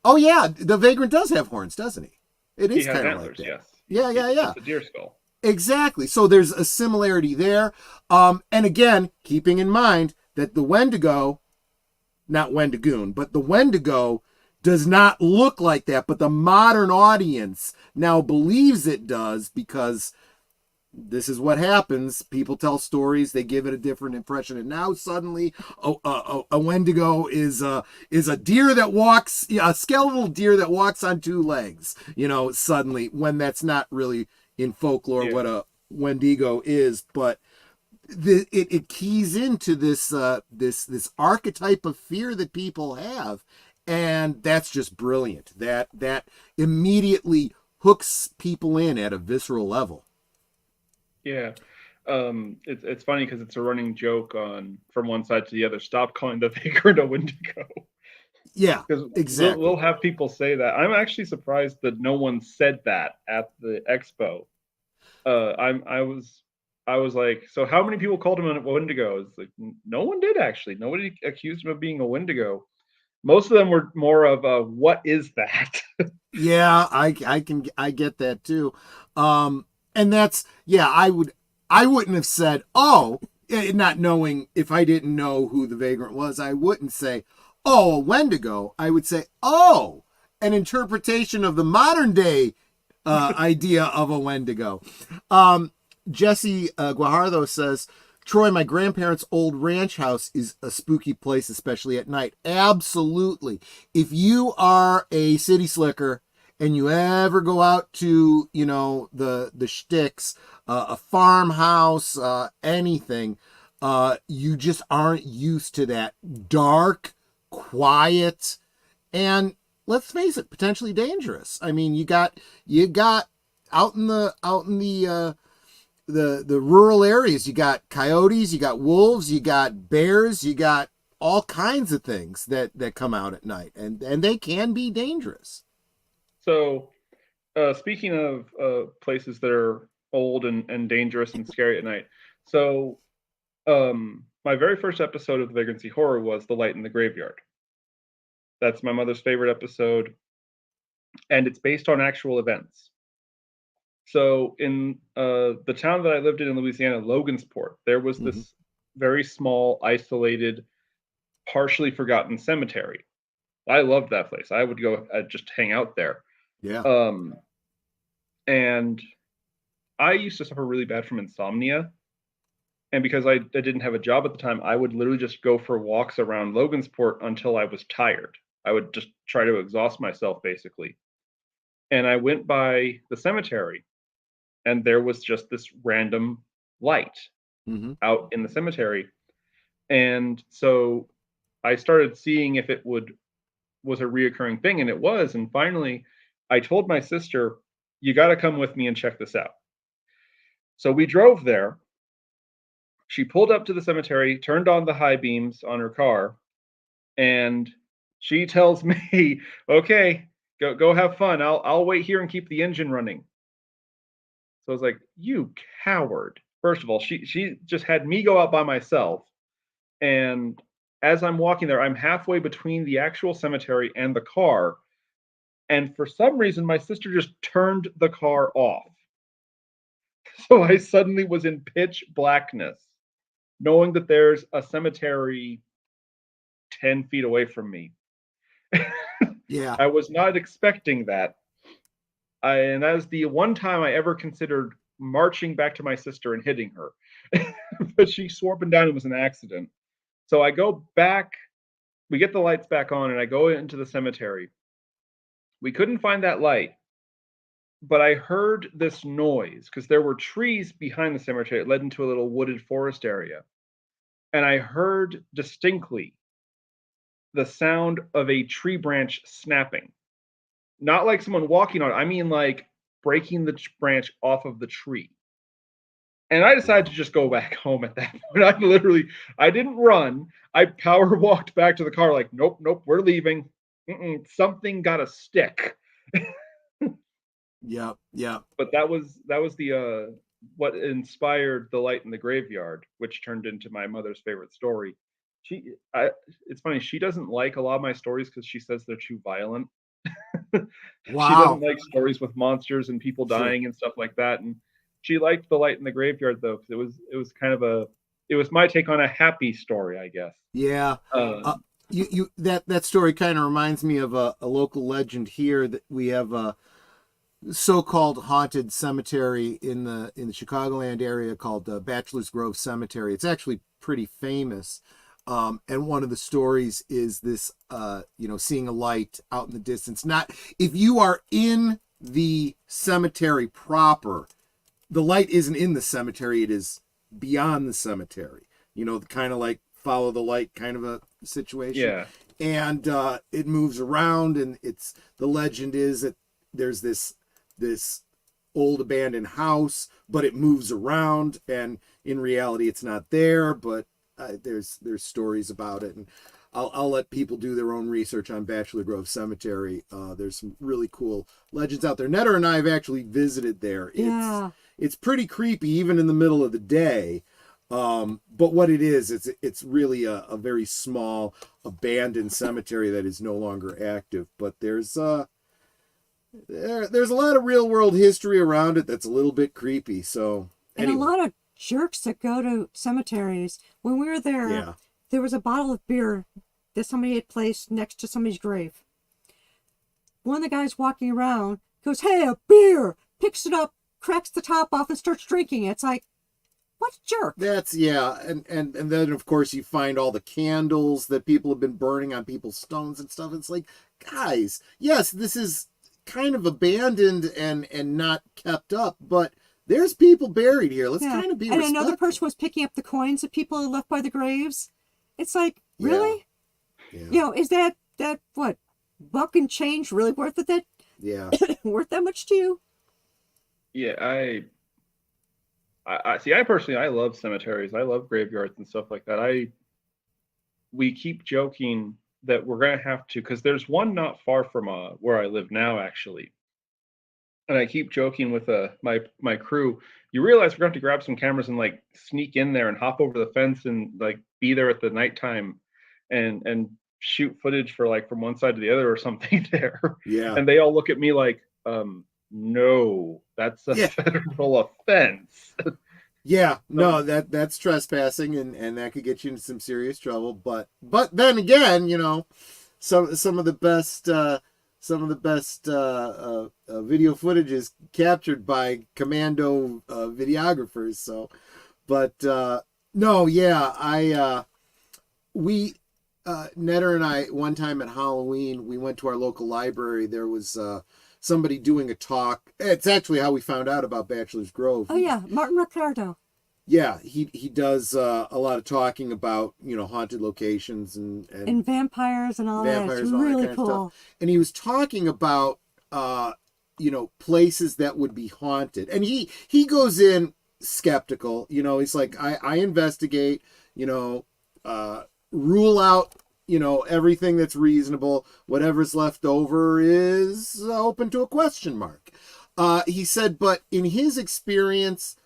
oh yeah, the vagrant does have horns, doesn't he? It He is has kind of like antlers, that. yes. Yeah, yeah, yeah. It's a deer skull. Exactly. So there's a similarity there. And again, keeping in mind that the Wendigo, not Wendigoon, but the Wendigo does not look like that, but the modern audience now believes it does because this is what happens. People tell stories, they give it a different impression, and now suddenly a Wendigo is a deer that walks, a skeletal deer that walks on two legs. Suddenly, when that's not really in folklore Yeah. what a Wendigo is, but it keys into this archetype of fear that people have, and that's just brilliant. That immediately hooks people in at a visceral level. Yeah. It's funny because it's a running joke on from one side to the other. Stop calling the vagrant a Wendigo. Yeah, Because we'll exactly. have people say that. I'm actually surprised that no one said that at the expo. I was like, so how many people called him a Wendigo? It's like no one did actually. Nobody accused him of being a Wendigo. Most of them were more of a what is that? Yeah, I get that too. And that's, yeah, I wouldn't have said, oh, not knowing, if I didn't know who the vagrant was, I wouldn't say, oh, a Wendigo. I would say, oh, an interpretation of the modern day idea of a Wendigo. Jesse Guajardo says, Troy, my grandparents' old ranch house is a spooky place, especially at night. Absolutely. If you are a city slicker and you ever go out to, the shticks, a farmhouse, anything, you just aren't used to that dark, quiet, and let's face it, potentially dangerous. I mean, you got out in the rural areas, you got coyotes, you got wolves, you got bears, you got all kinds of things that come out at night, and they can be dangerous. So, speaking of places that are old and dangerous and scary at night, so my very first episode of the Vagrancy Horror was The Light in the Graveyard. That's my mother's favorite episode, and it's based on actual events. So in the town that I lived in Louisiana, Logansport, there was Mm-hmm. this very small, isolated, partially forgotten cemetery. I loved that place. I would go just hang out there. Yeah. Um, and I used to suffer really bad from insomnia. And because I didn't have a job at the time, I would literally just go for walks around Logansport until I was tired. I would just try to exhaust myself, basically. And I went by the cemetery, and there was just this random light Mm-hmm. out in the cemetery. And so I started seeing if it was a reoccurring thing, and it was. And finally, I told my sister, "You got to come with me and check this out." So we drove there. She pulled up to the cemetery, turned on the high beams on her car, and she tells me, "Okay, go have fun. I'll wait here and keep the engine running." So I was like, "You coward!" First of all, she just had me go out by myself, and as I'm walking there, I'm halfway between the actual cemetery and the car, and for some reason, my sister just turned the car off. So I suddenly was in pitch blackness, knowing that there's a cemetery 10 feet away from me. Yeah. I was not expecting that. And that was the one time I ever considered marching back to my sister and hitting her. But she swore up and down it was an accident. So I go back, we get the lights back on, and I go into the cemetery. We couldn't find that light. but I heard this noise because there were trees behind the cemetery. It led into a little wooded forest area. And I heard distinctly the sound of a tree branch snapping. Not like someone walking on it. I mean, like breaking the branch off of the tree. And I decided to Wow. just go back home at that point. I didn't run. I power walked back to the car, like, nope, nope, we're leaving. Something got a stick. Yep. Yep. But that was the what inspired The Light in the Graveyard, which turned into my mother's favorite story. She, I, it's funny. She doesn't like a lot of my stories because she says they're too violent. She doesn't Wow. like stories with monsters and people Sure. dying and stuff like that. And she liked The Light in the Graveyard though, because it was kind of it was my take on a happy story, I guess. Yeah. Uh, Um, you that story kind of reminds me of a local legend here that we have a so-called haunted cemetery in the Chicagoland area called Bachelor's Grove Cemetery. It's actually pretty famous. And one of the stories is this, seeing a light out in the distance. Not if you are in the cemetery proper, the light isn't in the cemetery, it is beyond the cemetery. Kind of like follow the light kind of a situation. yeah, And it moves around, and the legend is that there's this old abandoned house, but it moves around, and in reality it's not there, but there's stories about it, and I'll let people do their own research on Bachelor Grove Cemetery. There's some really cool legends out there. Netter and I have actually visited there. Yeah. It's pretty creepy even in the middle of the day. But what it is, it's really a very small abandoned cemetery that is no longer active. But there's a lot of real world history around it that's a little bit creepy. So And a anyway, lot of jerks that go to cemeteries. When we were there, yeah, there was a bottle of beer that somebody had placed next to somebody's grave. One of the guys walking around goes, "Hey, a beer!" Picks it up, cracks the top off, and starts drinking it. It's like, what a jerk. that's yeah, and then of course you find all the candles that people have been burning on people's stones and stuff. It's like, guys, yes, this is kind of abandoned and not kept up, but there's people buried here. Let's Yeah. kind of be And respectful. another person was picking up the coins that people had left by the graves. It's like, Yeah. really? Yeah. Is that what, buck and change really worth it? Yeah. Worth that much to you? yeah. I see. I personally, I love cemeteries. I love graveyards and stuff like that. We keep joking that we're gonna have to, because there's one not far from where I live now, actually. And I keep joking with my crew. You realize we're going to have to grab some cameras and like sneak in there and hop over the fence and like be there at the nighttime and shoot footage for like from one side to the other or something there. Yeah. And they all look at me like, no, that's a Yeah. federal offense. Yeah, no, that's trespassing, and that could get you into some serious trouble. But then again, some of the best video footage is captured by commando videographers. So, but no, yeah, we Netter and I one time at Halloween we went to our local library. There was somebody doing a talk. It's actually how we found out about Bachelor's Grove. Oh yeah, Martin Ricardo. Yeah, he does a lot of talking about haunted locations And vampires and all vampires, that. It's all that really kind of cool. stuff. And he was talking about places that would be haunted, and he goes in skeptical. He's like, I investigate. Rule out everything that's reasonable. Whatever's left over is open to a question mark. He said, but in his experience,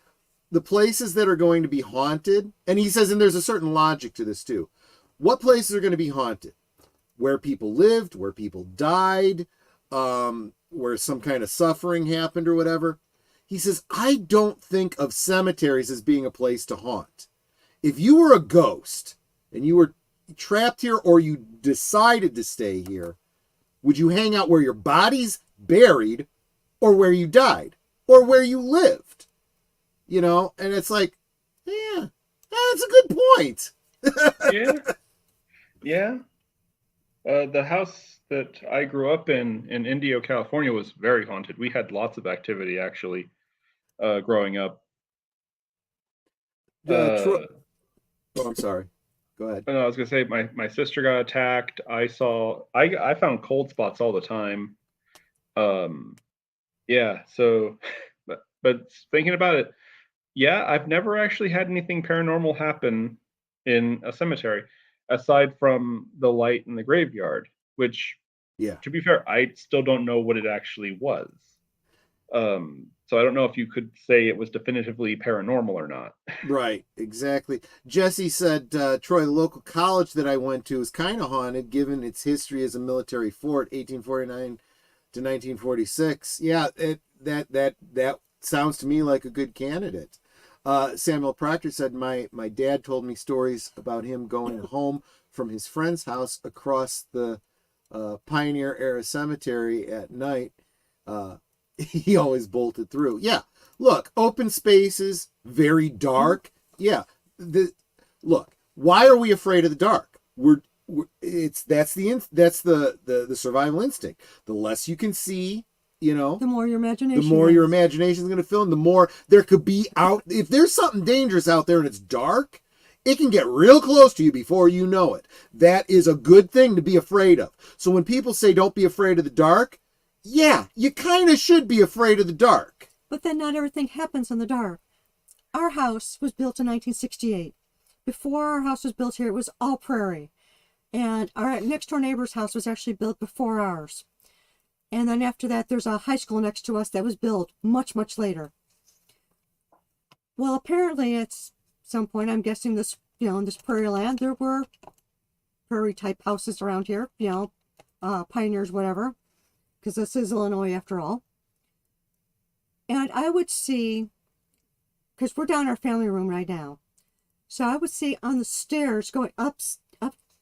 the places that are going to be haunted, and he says, and there's a certain logic to this too. What places are going to be haunted? Where people lived, where people died, where some kind of suffering happened or whatever. He says, I don't think of cemeteries as being a place to haunt. If you were a ghost and you were trapped here or you decided to stay here, would you hang out where your body's buried or where you died or where you lived? And it's like, yeah, that's a good point. Yeah. Yeah. The house that I grew up in Indio, California, was very haunted. We had lots of activity actually growing up. Troy. Uh, Oh, I'm sorry. Go ahead. I was gonna say my sister got attacked. I found cold spots all the time. Um, yeah. So, but thinking about it, yeah, I've never actually had anything paranormal happen in a cemetery, aside from the light in the graveyard, which, Yeah. to be fair, I still don't know what it actually was. So I don't know if you could say it was definitively paranormal or not. Right, exactly. Jesse said, Troy, the local college that I went to is kind of haunted given its history as a military fort, 1849 to 1946. Yeah, that sounds to me like a good candidate. Samuel Proctor said, my dad told me stories about him going home from his friend's house across the Pioneer Era Cemetery at night. Uh, he always bolted through. Yeah, look, open spaces, very dark. Yeah, the look. Why are we afraid of the dark? It's that's the survival instinct. The less you can see, you know, The more your imagination the more your goes. imagination is going to fill in. The more there could be out. If there's something dangerous out there and it's dark, it can get real close to you before you know it. That is a good thing to be afraid of. So when people say don't be afraid of the dark, yeah, you kind of should be afraid of the dark. But then not everything happens in the dark. Our house was built in 1968. Before our house was built here, it was all prairie. And our next door neighbor's house was actually built before ours. And then after that, there's a high school next to us that was built much, much later. Well, apparently at some point, I'm guessing this, in this prairie land, there were prairie type houses around here, pioneers, whatever, because this is Illinois after all. And I would see, because we're down in our family room right now, so I would see on the stairs going up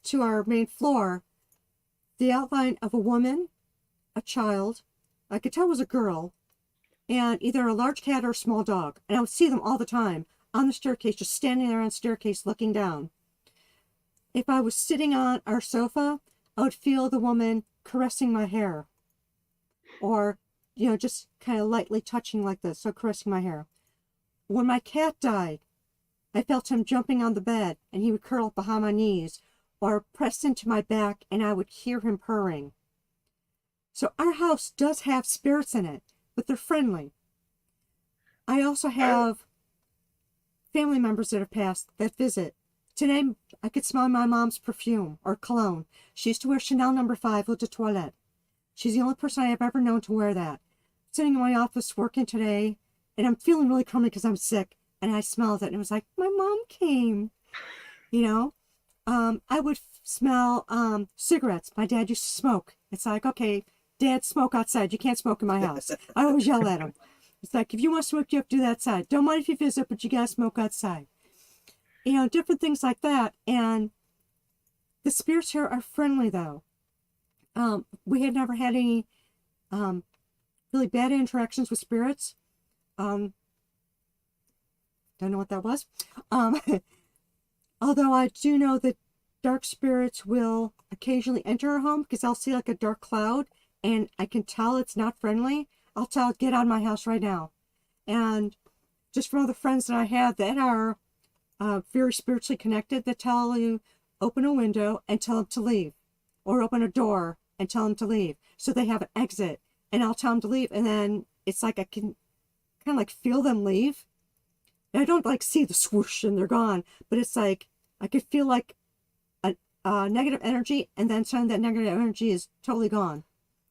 to our main floor, the outline of a woman, a child, I could tell it was a girl, and either a large cat or a small dog. And I would see them all the time on the staircase, just standing there on the staircase looking down. If I was sitting on our sofa, I would feel the woman caressing my hair. Or, just kind of lightly touching like this, so caressing my hair. When my cat died, I felt him jumping on the bed, and he would curl up behind my knees, or press into my back, and I would hear him purring. So our house does have spirits in it, but they're friendly. I also have family members that have passed that visit. Today, I could smell my mom's perfume or cologne. She used to wear Chanel No. 5 Eau de Toilette. She's the only person I have ever known to wear that. Sitting in my office working today, and I'm feeling really crummy because I'm sick, and I smelled it, and it was like, my mom came, I would smell cigarettes. My dad used to smoke. It's like, okay, Dad, smoke outside. You can't smoke in my house. I always yell at him. It's like, if you want to smoke, you have to do that outside. Don't mind if you visit, but you got to smoke outside. Different things like that. And the spirits here are friendly, though. We had never had any really bad interactions with spirits. Don't know what that was. Although I do know that dark spirits will occasionally enter our home because I'll see like a dark cloud and I can tell it's not friendly. I'll tell it, get out of my house right now. And just from other friends that I have that are very spiritually connected, that tell you, open a window and tell them to leave. Or open a door and tell them to leave. So they have an exit. And I'll tell them to leave. And then it's like I can kind of like feel them leave. And I don't like see the swoosh and they're gone. But it's like I could feel like a negative energy, and then suddenly that negative energy is totally gone.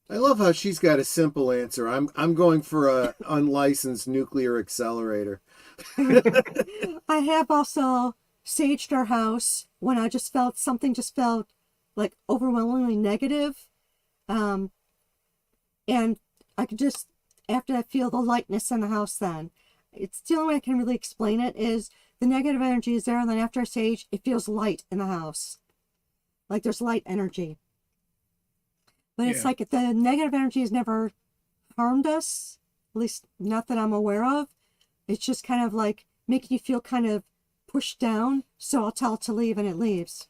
I love how she's got a simple answer. I'm going for a unlicensed nuclear accelerator. I have also saged our house when I just felt something like overwhelmingly negative. And I could just, after I feel the lightness in the house then. It's the only way I can really explain it is the negative energy is there, and then after I sage, it feels light in the house. Like there's light energy. But it's like the negative energy has never harmed us, at least not that I'm aware of. It's just kind of like making you feel kind of pushed down. So I'll tell it to leave and it leaves.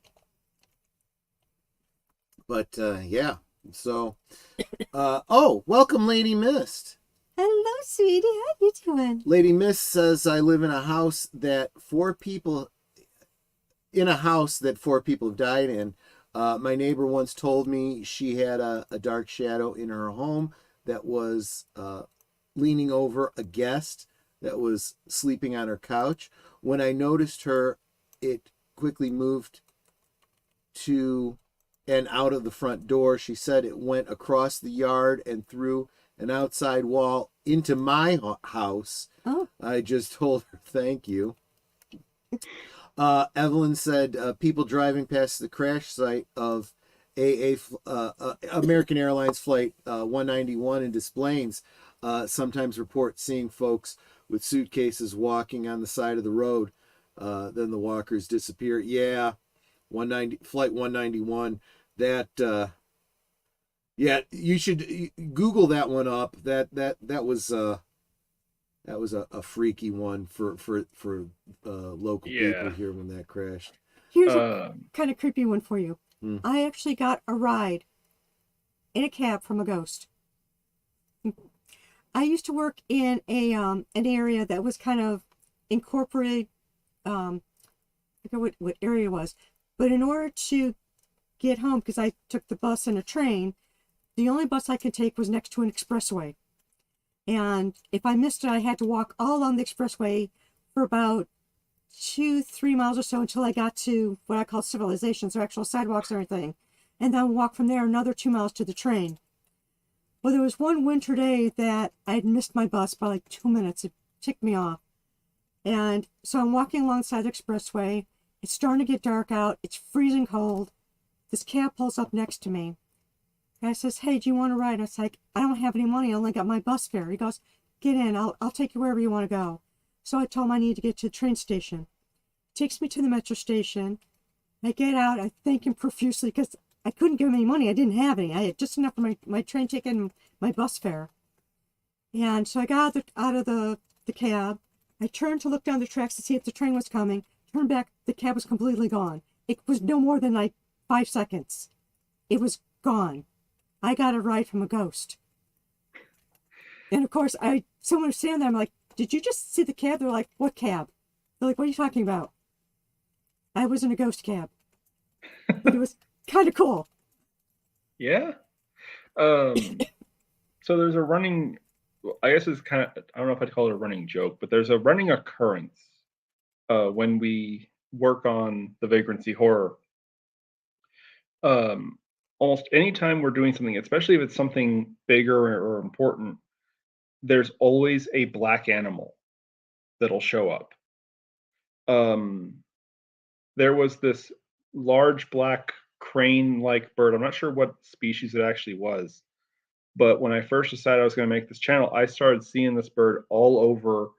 But yeah. So oh, welcome, Lady Mist. Hello, sweetie. How you doing? Lady Mist says I live in a house that four people have died in. My neighbor once told me she had a dark shadow in her home that was leaning over a guest that was sleeping on her couch. When I noticed her, it quickly moved to and out of the front door. She said it went across the yard and through an outside wall into my house. Oh, I just told her thank you. Evelyn said people driving past the crash site of American Airlines flight 191 in Des Plaines sometimes report seeing folks with suitcases walking on the side of the road. Then the walkers disappear. Yeah, flight 191. That yeah, you should Google that one up. That was a freaky one for local people Yeah. here when that crashed. here's a kind of creepy one for you. Hmm. I actually got a ride in a cab from a ghost. I used to work in an area that was kind of incorporated. I forget what area it was, but in order to get home, because I took the bus and a train, the only bus I could take was next to an expressway. And if I missed it, I had to walk all along the expressway for about 2-3 miles or so until I got to what I call civilization, so actual sidewalks and everything. And then walk from there another 2 miles to the train. Well, there was one winter day that I had missed my bus by like 2 minutes. It ticked me off. And so I'm walking alongside the expressway. It's starting to get dark out. It's freezing cold. This cab pulls up next to me. Guy says, "Hey, do you want to ride?" I was like, "I don't have any money. I only got my bus fare." He goes, "Get in. I'll take you wherever you want to go." So I told him I need to get to the train station. Takes me to the metro station. I get out. I thank him profusely because I couldn't give him any money. I didn't have any. I had just enough for my train ticket and my bus fare. And so I got out of the cab. I turned to look down the tracks to see if the train was coming. Turned back. The cab was completely gone. It was no more than like 5 seconds. It was gone. I got a ride from a ghost. And of course, someone was standing there. I'm like, "Did you just see the cab?" They're like, "What cab?" They're like, "What are you talking about?" I was in a ghost cab. But it was kind of cool. Yeah. So there's a running, I guess it's kind of, I don't know if I'd call it a running joke, but there's a running occurrence when we work on the Vagrancy horror. Almost anytime we're doing something, especially if it's something bigger or important, there's always a black animal that'll show up. There was this large black crane-like bird. I'm not sure what species it actually was, but when I first decided I was going to make this channel, I started seeing this bird all over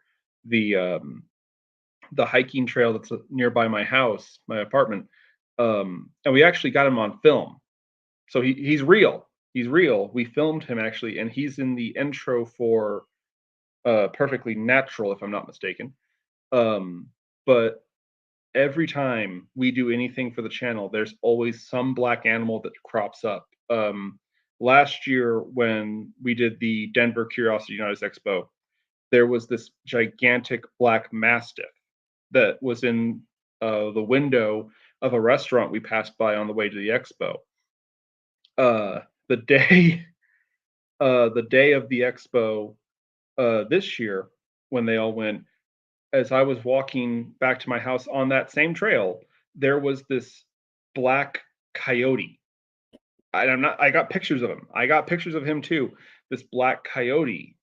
the hiking trail that's nearby my house, my apartment, and we actually got him on film. So he's real. He's real. We filmed him actually, and he's in the intro for Perfectly Natural, if I'm not mistaken. But every time we do anything for the channel, there's always some black animal that crops up. Last year, when we did the Denver Curiosity United Expo, there was this gigantic black mastiff that was in the window of a restaurant we passed by on the way to the expo. The day, the day of the expo this year, when they all went, as I was walking back to my house on that same trail, there was this black coyote. I got pictures of him. I got pictures of him too. This black coyote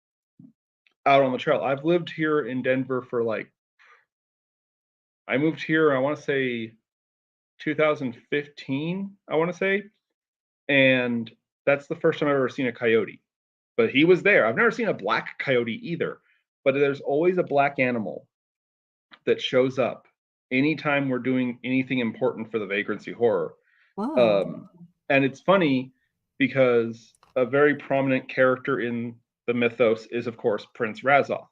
out on the trail. I've lived here in Denver for like, I moved here, I want to say 2015, I want to say. And that's the first time I've ever seen a coyote. But he was there. I've never seen a black coyote either. But there's always a black animal that shows up anytime we're doing anything important for the Vagrancy horror. Wow. And it's funny because a very prominent character in the mythos is, of course, Prince Razoth,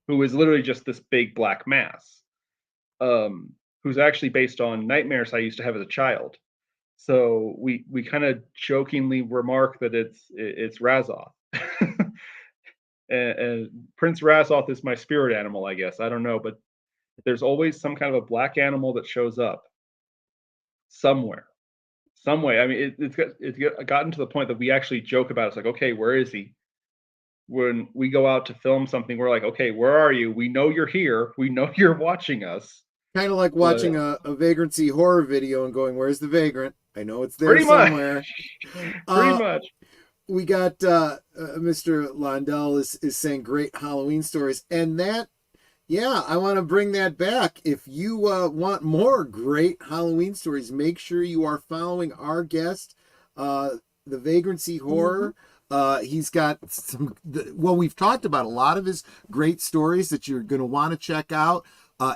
who is literally just this big black mass, who's actually based on nightmares I used to have as a child. So we kind of jokingly remark that it's Razoth. And Prince Razoth is my spirit animal, I guess. I don't know, but there's always some kind of a black animal that shows up somewhere, some way. I mean, it's gotten to the point that we actually joke about it. It's like, okay, where is he? When we go out to film something, we're like, okay, where are you? We know you're here. We know you're watching us. Kind of like But watching a Vagrancy horror video and going, "Where's the vagrant? I know it's there pretty much, somewhere." pretty Uh, much. we got Mr. Londell is saying great Halloween stories, and that, yeah, I want to bring that back. If you want more great Halloween stories, make sure you are following our guest, the Vagrancy Horror. He's got some, well, we've talked about a lot of his great stories that you're going to want to check out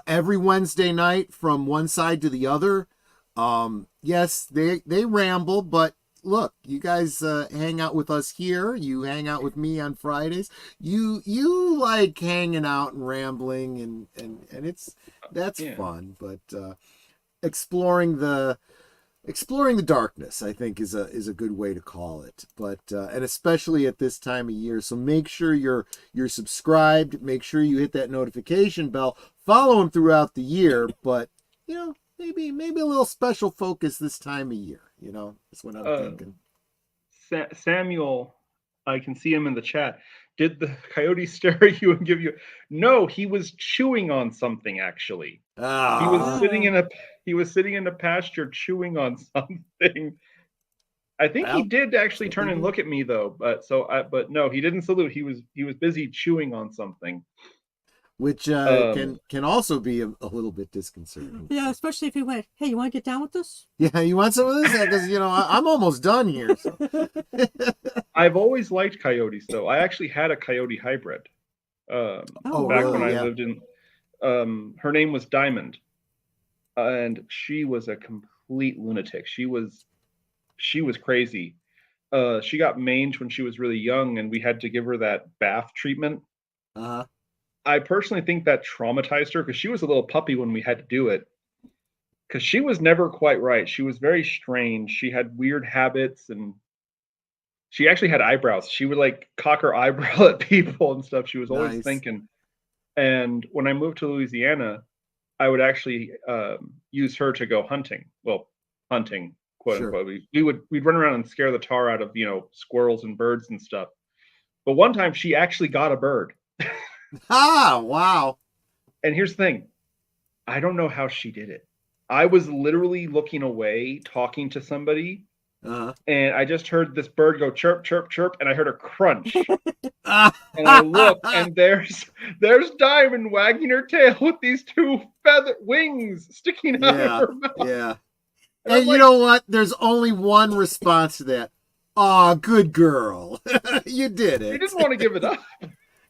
every Wednesday night from one side to the other. Yes, they ramble, but look, you guys hang out with us here. You hang out with me on Fridays. You like hanging out and rambling, and that's Yeah. fun. But exploring the darkness, I think, is a good way to call it. But and especially at this time of year, so make sure you're subscribed. Make sure you hit that notification bell. Follow him throughout the year, but maybe a little special focus this time of year. That's what I'm thinking. Samuel, I can see him in the chat. Did the coyote stare at you and give you? No, he was chewing on something. Actually, he was sitting in a pasture chewing on something. I think he did actually turn and look at me though, but no, he didn't salute. He was busy chewing on something, which can also be a little bit disconcerting. Yeah, especially if he went, "Hey, you want to get down with this?" Yeah, you want some of this? Because I'm almost done here. So. I've always liked coyotes, though. I actually had a coyote hybrid back really? when I lived in. Her name was Diamond, and she was a complete lunatic. She was crazy. She got mange when she was really young, and we had to give her that bath treatment. I personally think that traumatized her because she was a little puppy when we had to do it. Because she was never quite right. She was very strange. She had weird habits, and she actually had eyebrows. She would like cock her eyebrow at people and stuff. She was always thinking. And when I moved to Louisiana, I would actually use her to go hunting. Well, hunting, quote unquote. We'd run around and scare the tar out of squirrels and birds and stuff. But one time she actually got a bird. Wow. And here's the thing. I don't know how she did it. I was literally looking away, talking to somebody, and I just heard this bird go chirp, chirp, chirp, and I heard a crunch. And I look, and there's Diamond wagging her tail with these two feather wings sticking out of her mouth. Yeah. And you know what? There's only one response to that. Aw, good girl. You did it. She didn't want to give it up.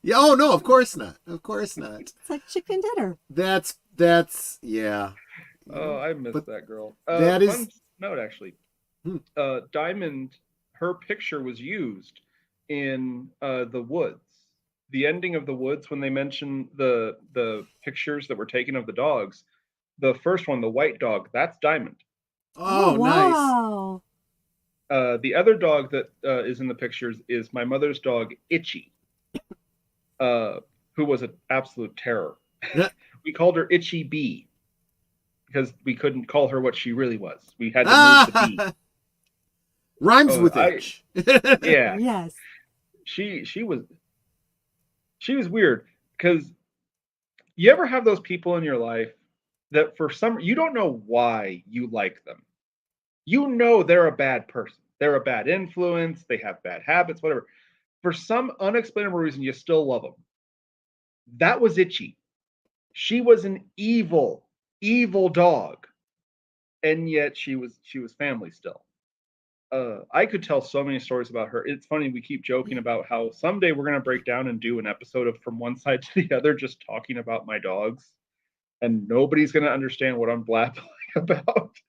Yeah. Oh no, of course not. Of course not. It's like chicken dinner. That's yeah. Oh, I miss that girl. That is fun note actually. Diamond, her picture was used in The Woods. The ending of The Woods, when they mention the pictures that were taken of the dogs, the first one, the white dog, that's Diamond. Oh, wow. Nice. The other dog that is in the pictures is my mother's dog, Itchy, who was an absolute terror. We called her Itchy B because we couldn't call her what she really was. We had to move the B. Rhymes with itch. Yeah. Yes. She was weird because you ever have those people in your life that for some you don't know why you like them. They're a bad person. They're a bad influence. They have bad habits, whatever. For some unexplainable reason, you still love them. That was Itchy. She was an evil, evil dog, and yet she was family still. I could tell so many stories about her. It's funny, we keep joking about how someday we're going to break down and do an episode of From One Side to the Other, just talking about my dogs, and nobody's going to understand what I'm blabbing about.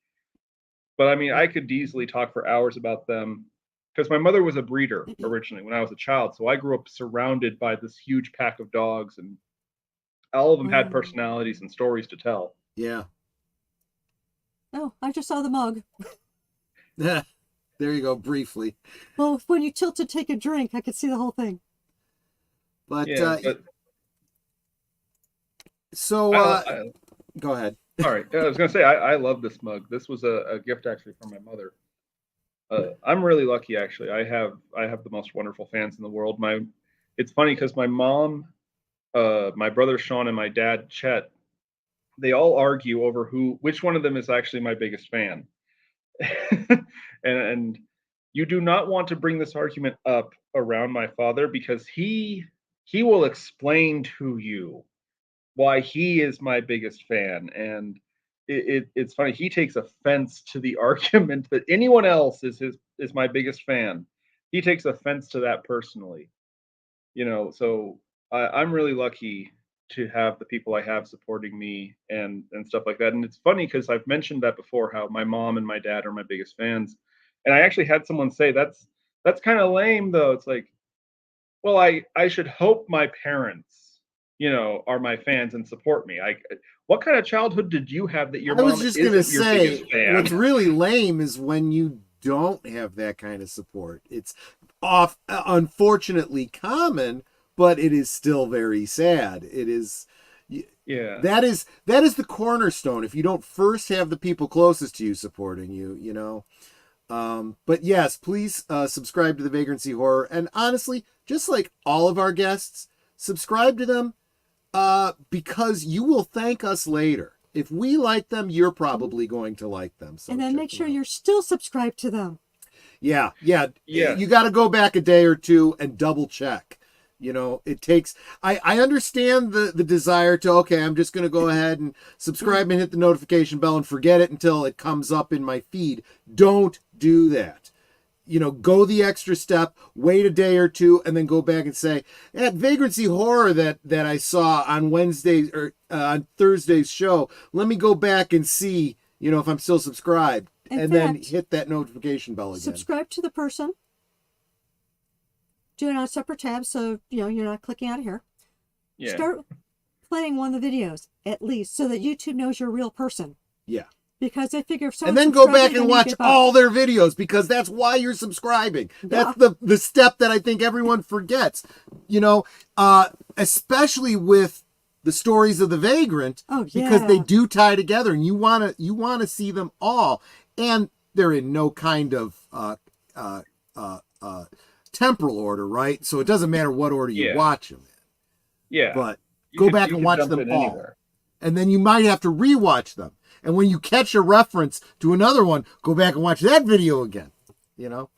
But I mean, I could easily talk for hours about them because my mother was a breeder originally when I was a child. So I grew up surrounded by this huge pack of dogs, and all of them had personalities and stories to tell. Yeah. Oh, I just saw the mug. There you go, briefly. Well, when you tilt to take a drink, I could see the whole thing. But Yeah, but so go ahead. all right. I was gonna say I love this mug. This was a gift actually from my mother. I'm really lucky actually. I have the most wonderful fans in the world. It's funny because my mom, my brother Sean, and my dad Chet, they all argue over which one of them is actually my biggest fan. and you do not want to bring this argument up around my father because he will explain to you why he is my biggest fan. And it's funny, he takes offense to the argument that anyone else is my biggest fan. He takes offense to that personally, so I'm really lucky to have the people I have supporting me and stuff like that. And it's funny because I've mentioned that before, how my mom and my dad are my biggest fans. And I actually had someone say that's kind of lame though. It's like, well, I should hope my parents, are my fans and support me. What kind of childhood did you have that your I was mom just isn't gonna your biggest say, fan? what's really lame is when you don't have that kind of support. It's unfortunately common, but it is still very sad. It is. Yeah. That is the cornerstone. If you don't first have the people closest to you supporting you, but yes, please subscribe to the Vagrancy Horror. And honestly, just like all of our guests, subscribe to them because you will thank us later. If we like them, you're probably going to like them. So And then make sure you're still subscribed to them. Yeah. Yes. You got to go back a day or two and double check. It takes, I understand the desire to, okay, I'm just going to go ahead and subscribe and hit the notification bell and forget it until it comes up in my feed. Don't do that. Go the extra step, wait a day or two, and then go back and say, that Vagrancy Horror that I saw on Wednesday or on Thursday's show, let me go back and see, if I'm still subscribed. Then hit that notification bell again. Subscribe to the person. Do it on a separate tab so you're not clicking out of here. Yeah. Start playing one of the videos at least so that YouTube knows you're a real person. Yeah. Because they figure if and then go back and watch all their videos because that's why you're subscribing. That's the step that I think everyone forgets. Especially with the stories of the Vagrant, because they do tie together, and you wanna see them all, and they're in no kind of temporal order, right? So it doesn't matter what order you watch them in. Yeah. But go back and watch them all. Anywhere. And then you might have to rewatch them. And when you catch a reference to another one, go back and watch that video again.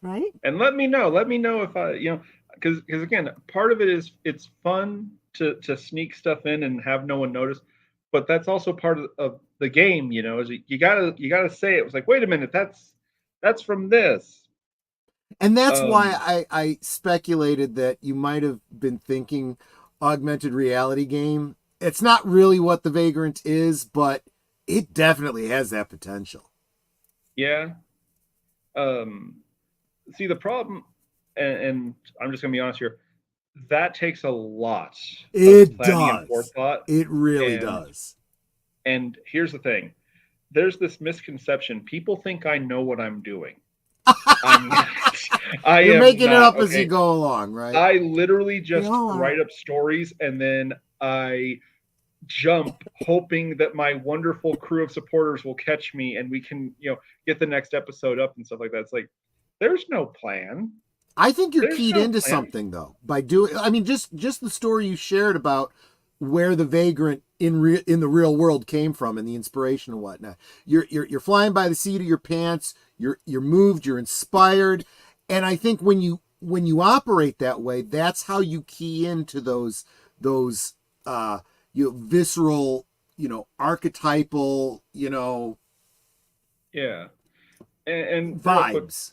Right? And let me know if I, because again, part of it is it's fun to sneak stuff in and have no one notice, but that's also part of the game. Is you gotta say it. It was like, wait a minute, that's from this. And that's why I speculated that you might have been thinking augmented reality game. It's not really what the Vagrant is, but it definitely has that potential. Yeah. See, the problem, and I'm just going to be honest here, that takes a lot of planning and forethought. It really does. And here's the thing. There's this misconception. People think I know what I'm doing. You're making it up as you go along, right? I literally just write up stories and then I jump hoping that my wonderful crew of supporters will catch me and we can, get the next episode up and stuff like that. It's like, there's no plan. I think you're keyed into something though by doing. I mean, just the story you shared about where the Vagrant in the real world came from and the inspiration and whatnot. You're flying by the seat of your pants. You're moved. You're inspired, and I think when you operate that way, that's how you key into those visceral, archetypal, yeah, and vibes.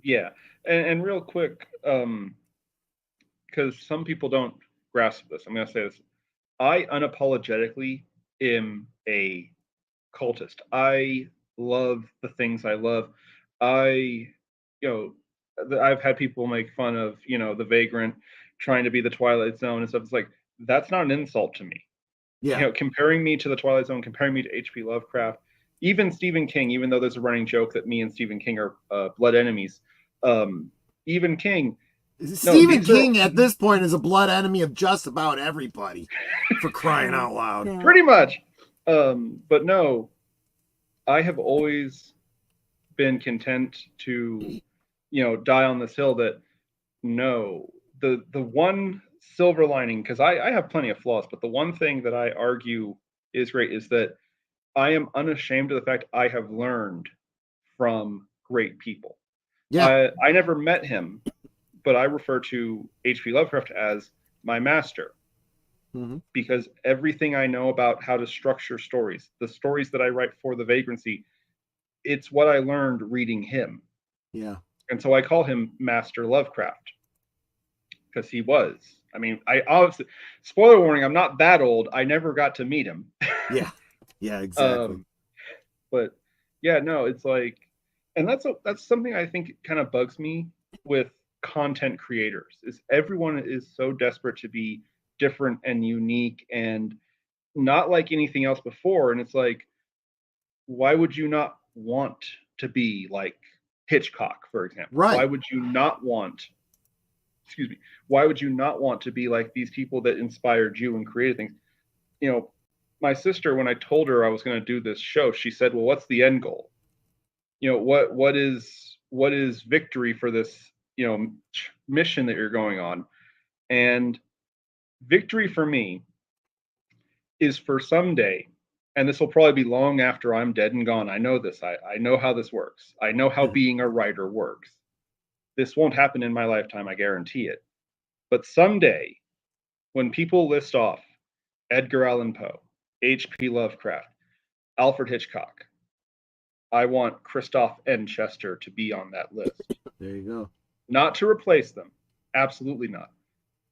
Yeah, and real quick, because some people don't grasp this, I'm going to say this. I unapologetically am a cultist. I love the things I love. I've had people make fun of, the Vagrant trying to be the Twilight Zone and stuff. It's like, that's not an insult to me. Yeah. Comparing me to the Twilight Zone, comparing me to H.P. Lovecraft, even Stephen King, even though there's a running joke that me and Stephen King are blood enemies, even King. Stephen King at this point is a blood enemy of just about everybody, for crying out loud. Yeah. Pretty much. But no, I have always been content to, die on this hill that no, the one silver lining, because I have plenty of flaws, but the one thing that I argue is great is that I am unashamed of the fact I have learned from great people. Yeah. I never met him, but I refer to H.P. Lovecraft as my master. Mm-hmm. Because everything I know about how to structure stories, the stories that I write for the Vagrancy, it's what I learned reading him. Yeah. And so I call him Master Lovecraft, because he was. I mean, I obviously, spoiler warning, I'm not that old. I never got to meet him. Yeah. Yeah, exactly. But yeah, no, it's like, and that's something I think kind of bugs me with content creators, is everyone is so desperate to be different and unique and not like anything else before. And it's like, why would you not want to be like Hitchcock, for example? Right. Why would you not want, why would you not want to be like these people that inspired you and created things? My sister, when I told her I was going to do this show, she said, well, what's the end goal? What is victory for this, mission that you're going on? And victory for me is for someday, and this will probably be long after I'm dead and gone. I know this. I know how this works. I know how being a writer works. This won't happen in my lifetime, I guarantee it. But someday, when people list off Edgar Allan Poe, H.P. Lovecraft, Alfred Hitchcock, I want Christoph N. Chester to be on that list. There you go. Not to replace them. Absolutely not.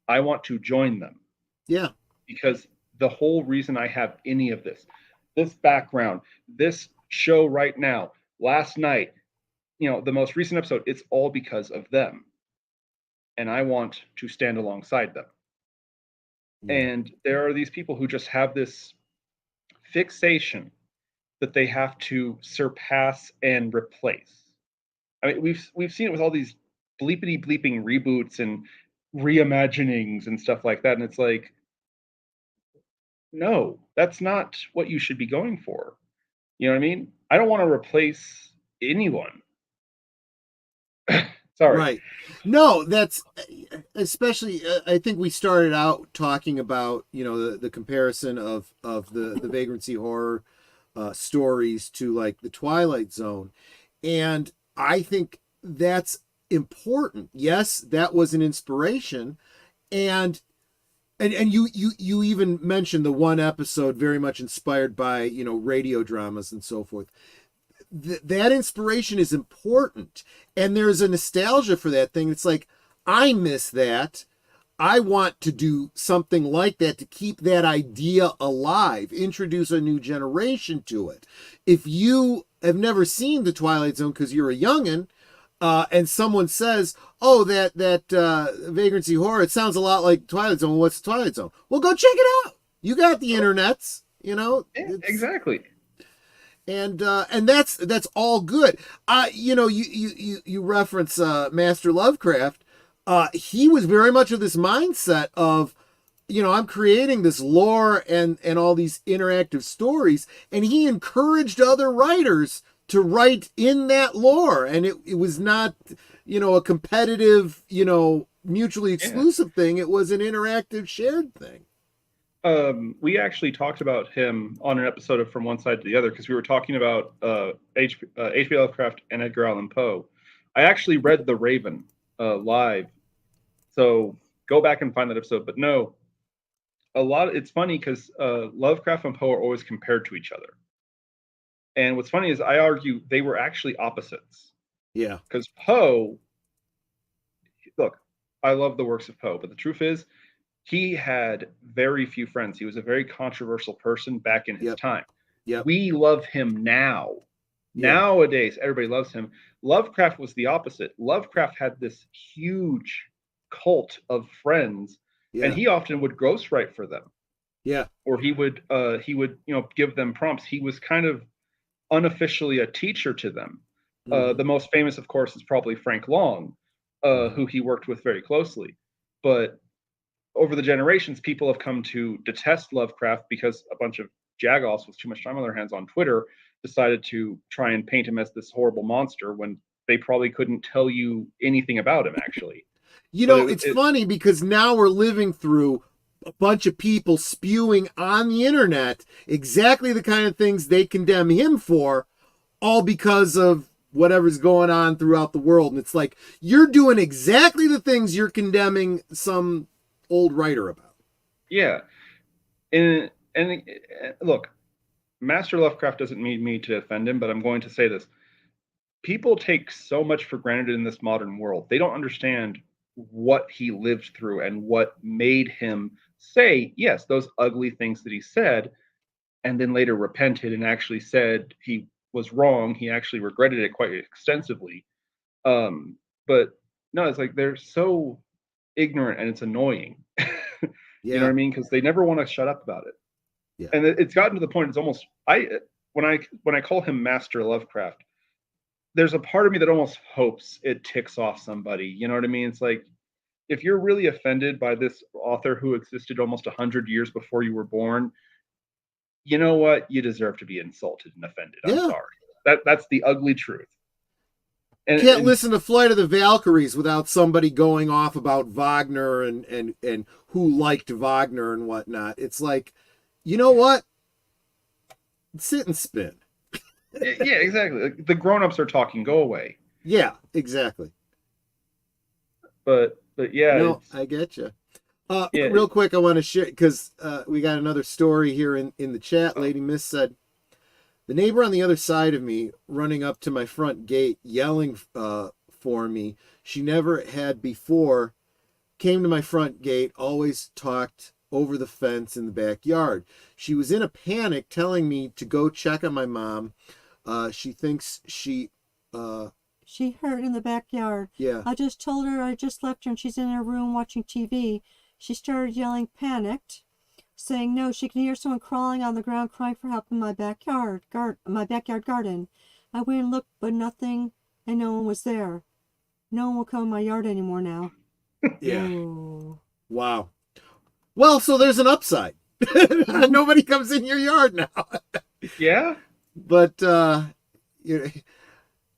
I want to join them. Yeah. Because the whole reason I have any of this background, this show right now, last night, the most recent episode, it's all because of them. And I want to stand alongside them. Yeah. And there are these people who just have this fixation that they have to surpass and replace. I mean, we've seen it with all these bleepity bleeping reboots and reimaginings and stuff like that. And it's like, no, that's not what you should be going for. You know what I mean? I don't want to replace anyone. Sorry. Right. No, that's especially, I think we started out talking about, the comparison of the Vagrancy horror stories to like the Twilight Zone. And I think that's important. Yes, that was an inspiration. And you even mentioned the one episode very much inspired by, radio dramas and so forth. That inspiration is important, and there's a nostalgia for that thing. It's like, I miss that. I want to do something like that to keep that idea alive, introduce a new generation to it. If you have never seen the Twilight Zone because you're a youngin', and someone says, oh, that Vagrancy horror, it sounds a lot like Twilight Zone. What's the Twilight Zone? Well, go check it out. You got the internets, Exactly. And that's all good. You reference Master Lovecraft. He was very much of this mindset of, I'm creating this lore and all these interactive stories, and he encouraged other writers to write in that lore, and it was not, a competitive, mutually exclusive thing. It was an interactive, shared thing. We actually talked about him on an episode of From One Side to the Other, because we were talking about H.P. Lovecraft and Edgar Allan Poe. I actually read The Raven live, so go back and find that episode. But no, it's funny because Lovecraft and Poe are always compared to each other. And what's funny is I argue they were actually opposites. Yeah. Because Poe, look, I love the works of Poe, but the truth is, he had very few friends. He was a very controversial person back in his time. Yep. We love him now. Yeah. Nowadays, everybody loves him. Lovecraft was the opposite. Lovecraft had this huge cult of friends, and he often would ghostwrite for them. Yeah. Or he would give them prompts. He was kind of unofficially a teacher to them. Mhm. The most famous, of course, is probably Frank Long, Mhm. who he worked with very closely. But over the generations, people have come to detest Lovecraft because a bunch of jagoffs with too much time on their hands on Twitter decided to try and paint him as this horrible monster when they probably couldn't tell you anything about him, actually. You But know, it's it funny because now we're living through a bunch of people spewing on the internet exactly the kind of things they condemn him for, all because of whatever's going on throughout the world. And it's like, you're doing exactly the things you're condemning some old writer about. yeah, and look, Master Lovecraft doesn't need me to defend him, but I'm going to say this: people take so much for granted in this modern world. They don't understand what he lived through and what made him say, yes, those ugly things that he said, and then later repented and actually said he was wrong. He actually regretted it quite extensively. Um, but no, it's like they're so ignorant and it's annoying. You know what Yeah. I mean? Because they never want to shut up about it. Yeah. And it's gotten to the point it's almost when I call him Master Lovecraft, there's a part of me that almost hopes it ticks off somebody. You know what I mean? It's like if you're really offended by this author who existed almost 100 years before you were born, you know what? You deserve to be insulted and offended. I'm Yeah. sorry. That's the ugly truth. You And, can't and listen to Flight of the Valkyries without somebody going off about Wagner and who liked Wagner and whatnot. It's like, you know what? Sit and spin. yeah, exactly. Like, the grown-ups are talking. Go away. Yeah, exactly. But yeah, No, it's I get you. yeah. Real quick, I want to share because we got another story here in the chat. Lady Miss said, the neighbor on the other side of me running up to my front gate yelling for me she never had before came to my front gate, always talked over the fence in the backyard. She was in a panic telling me to go check on my mom. She thinks uh, She hurt in the backyard. yeah. I just told her I just left her and she's in her room watching TV. She started yelling, panicked, saying no, she can hear someone crawling on the ground crying for help in my my backyard garden. I went and looked, but nothing, and no one was there. No one will come in my yard anymore now. Yeah. Ooh. Wow. Well, so there's an upside. Nobody comes in your yard now. Yeah. But you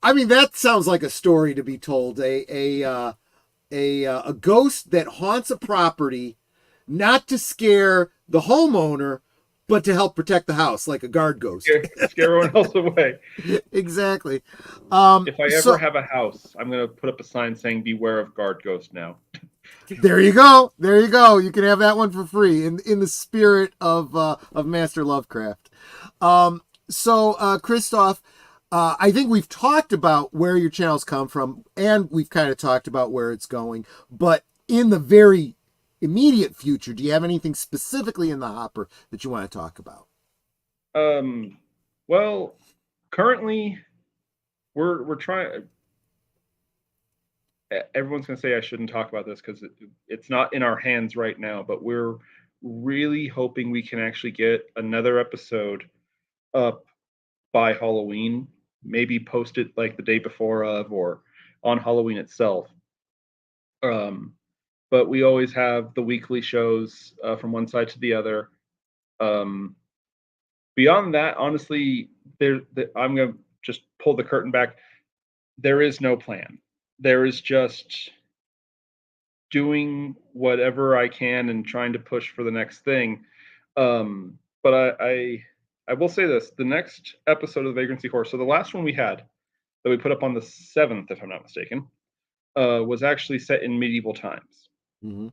I mean, that sounds like a story to be told. A ghost that haunts a property, not to scare the homeowner, but to help protect the house, like a guard ghost. Scare everyone else away. Exactly. If I ever So have a house, I'm gonna put up a sign saying "Beware of guard ghost" now. there you go. There you go. You can have that one for free in the spirit of Master Lovecraft. Christoph, I think we've talked about where your channels come from, and we've kind of talked about where it's going. But in the very immediate future, do you have anything specifically in the hopper that you want to talk about? Well, currently we're trying. Everyone's gonna say I shouldn't talk about this because it's not in our hands right now. But we're really hoping we can actually get another episode up by Halloween. Maybe post it like the day before of or on Halloween itself. Um, but we always have the weekly shows from one side to the other. Um, Beyond that, honestly, I'm gonna just pull the curtain back. There is no plan. There is just doing whatever I can and trying to push for the next thing. But I will say this: the next episode of the Vagrancy Horror, so the last one we had that we put up on the 7th, if I'm not mistaken, was actually set in medieval times. Mm-hmm.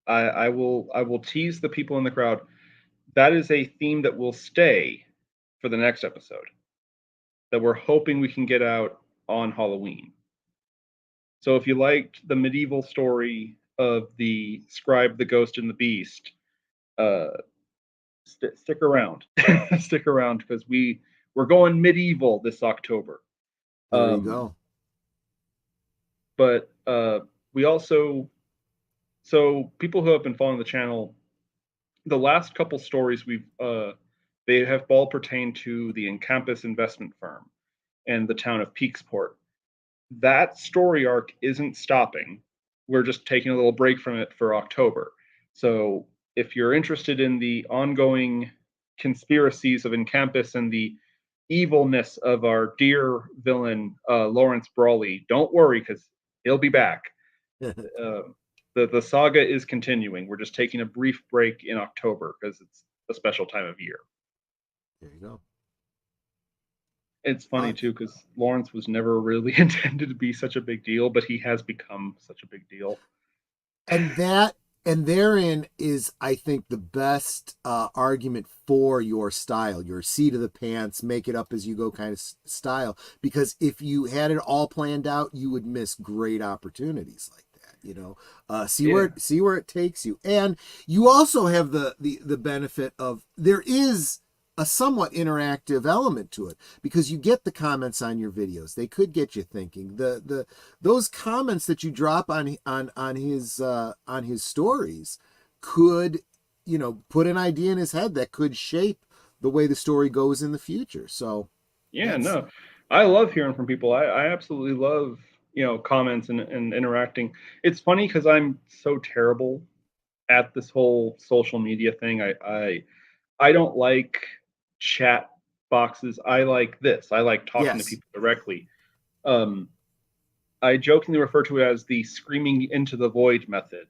I will tease the people in the crowd. That is a theme that will stay for the next episode that we're hoping we can get out on Halloween. So if you liked the medieval story of the scribe, the ghost, and the beast, uh, stick around. Stick around because we're going medieval this October. There you Um, go. but we also, so people who have been following the channel, the last couple stories we've They have all pertained to the Encampus investment firm and the town of Peaksport. That story arc isn't stopping. We're just taking a little break from it for October. So if you're interested in the ongoing conspiracies of Encampus and the evilness of our dear villain Lawrence Brawley, don't worry because he'll be back. Uh, the saga is continuing. We're just taking a brief break in October because it's a special time of year. There you go. It's funny too because Lawrence was never really intended to be such a big deal, but he has become such a big deal. And therein is, I think, the best argument for your style, your seat of the pants, make it up as you go kind of style. Because if you had it all planned out, you would miss great opportunities like that. You know, see where it takes you, and you also have the benefit of there is a somewhat interactive element to it because you get the comments on your videos. They could get you thinking. Those comments that you drop on his stories could, you know, put an idea in his head that could shape the way the story goes in the future. So yeah, no, I love hearing from people. I absolutely love, you know, comments and interacting. It's funny because I'm so terrible at this whole social media thing. I don't like chat boxes. I like this. I like talking to yes, people directly. Um, I jokingly refer to it as the screaming into the void method,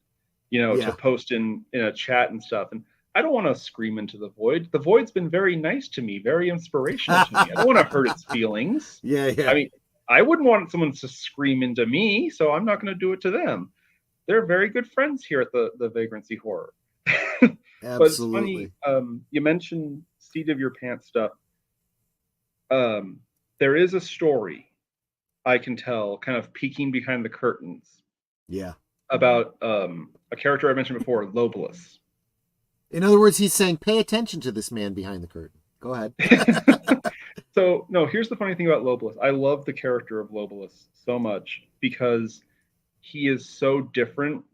you know, to yeah, post in a chat and stuff. And I don't want to scream into the void. The void's been very nice to me, very inspirational to me. I don't want to hurt its feelings. yeah, I yeah, mean, I wouldn't want someone to scream into me, so I'm not going to do it to them. They're very good friends here at the Vagrancy Horror. But it's funny. absolutely, You mentioned seat of your pants stuff. Um, there is a story I can tell, kind of peeking behind the curtains, yeah. about a character I mentioned before, Lobulus. In other words, he's saying, pay attention to this man behind the curtain. Go ahead. So, no, here's the funny thing about Lobulus. I love the character of Lobulus so much because he is so different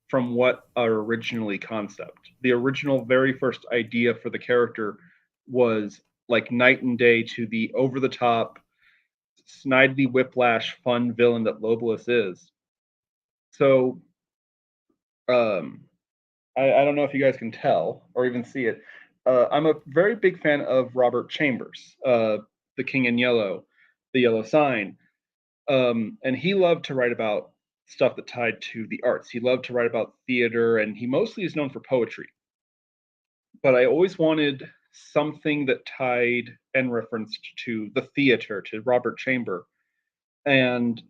from what our originally concept. The original, very first idea for the character was like night and day to the over the top, snidely whiplash fun villain that Lobulus is. So, um, I don't know if you guys can tell or even see it. I'm a very big fan of Robert Chambers, the King in Yellow, the Yellow Sign, and he loved to write about stuff that tied to the arts. He loved to write about theater, and he mostly is known for poetry. But I always wanted something that tied and referenced to the theater, to Robert Chamber, and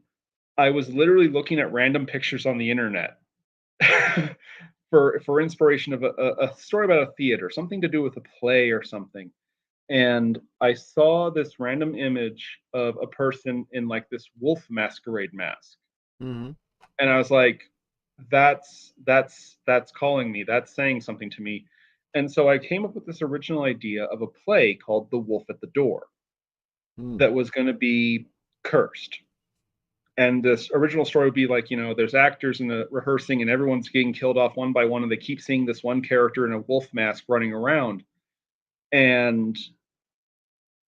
I was literally looking at random pictures on the internet for inspiration of a story about a theater, something to do with a play or something. And I saw this random image of a person in like this wolf masquerade mask, Mm-hmm. and I was like, that's calling me. That's saying something to me. And so I came up with this original idea of a play called The Wolf at the Door Mm. that was going to be cursed. And this original story would be like, you know, there's actors in the rehearsing and everyone's getting killed off one by one, and they keep seeing this one character in a wolf mask running around. And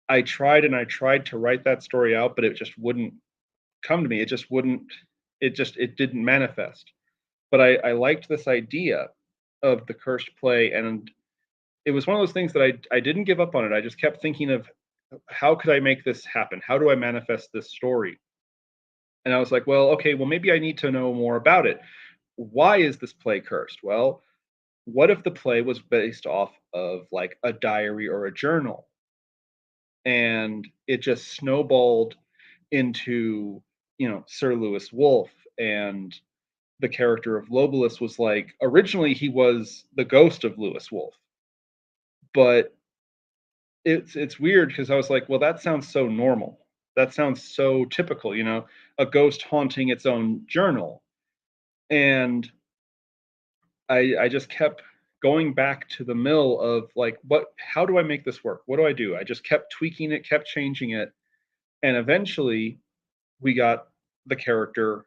I tried to write that story out, but it just wouldn't come to me. It just wouldn't, it didn't manifest. But I liked this idea of the cursed play, and it was one of those things that I didn't give up on it. I just kept thinking of how could I make this happen? How do I manifest this story? And I was like, well, okay, well, maybe I need to know more about it. Why is this play cursed? Well, what if the play was based off of like a diary or a journal? And it just snowballed into, you know, Sir Lewis Wolfe, and the character of Lobulus was like, originally he was the ghost of Lewis Wolfe, but it's weird because I was like, well, that sounds so normal. That sounds so typical, you know, a ghost haunting its own journal. And I just kept going back to the mill of like, what, how do I make this work? What do I do? I just kept tweaking it, kept changing it. And eventually we got the character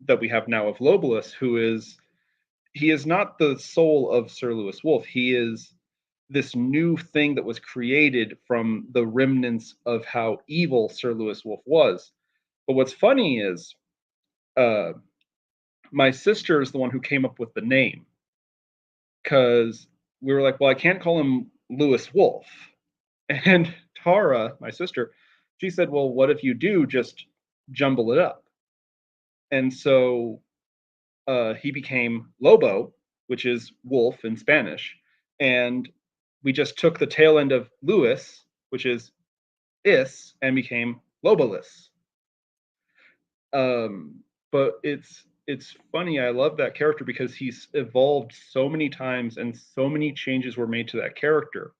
that we have now of Lobulus, who is, he is not the soul of Sir Lewis Wolfe. He is this new thing that was created from the remnants of how evil Sir Lewis Wolf was. But what's funny is uh, my sister is the one who came up with the name, because we were like, well, I can't call him Lewis Wolf. And Tara, my sister, she said, well, what if you do just jumble it up? And so he became Lobo, which is wolf in Spanish. And we just took the tail end of Lewis, which is is, and became Lobolus. But it's funny. I love that character because he's evolved so many times and so many changes were made to that character.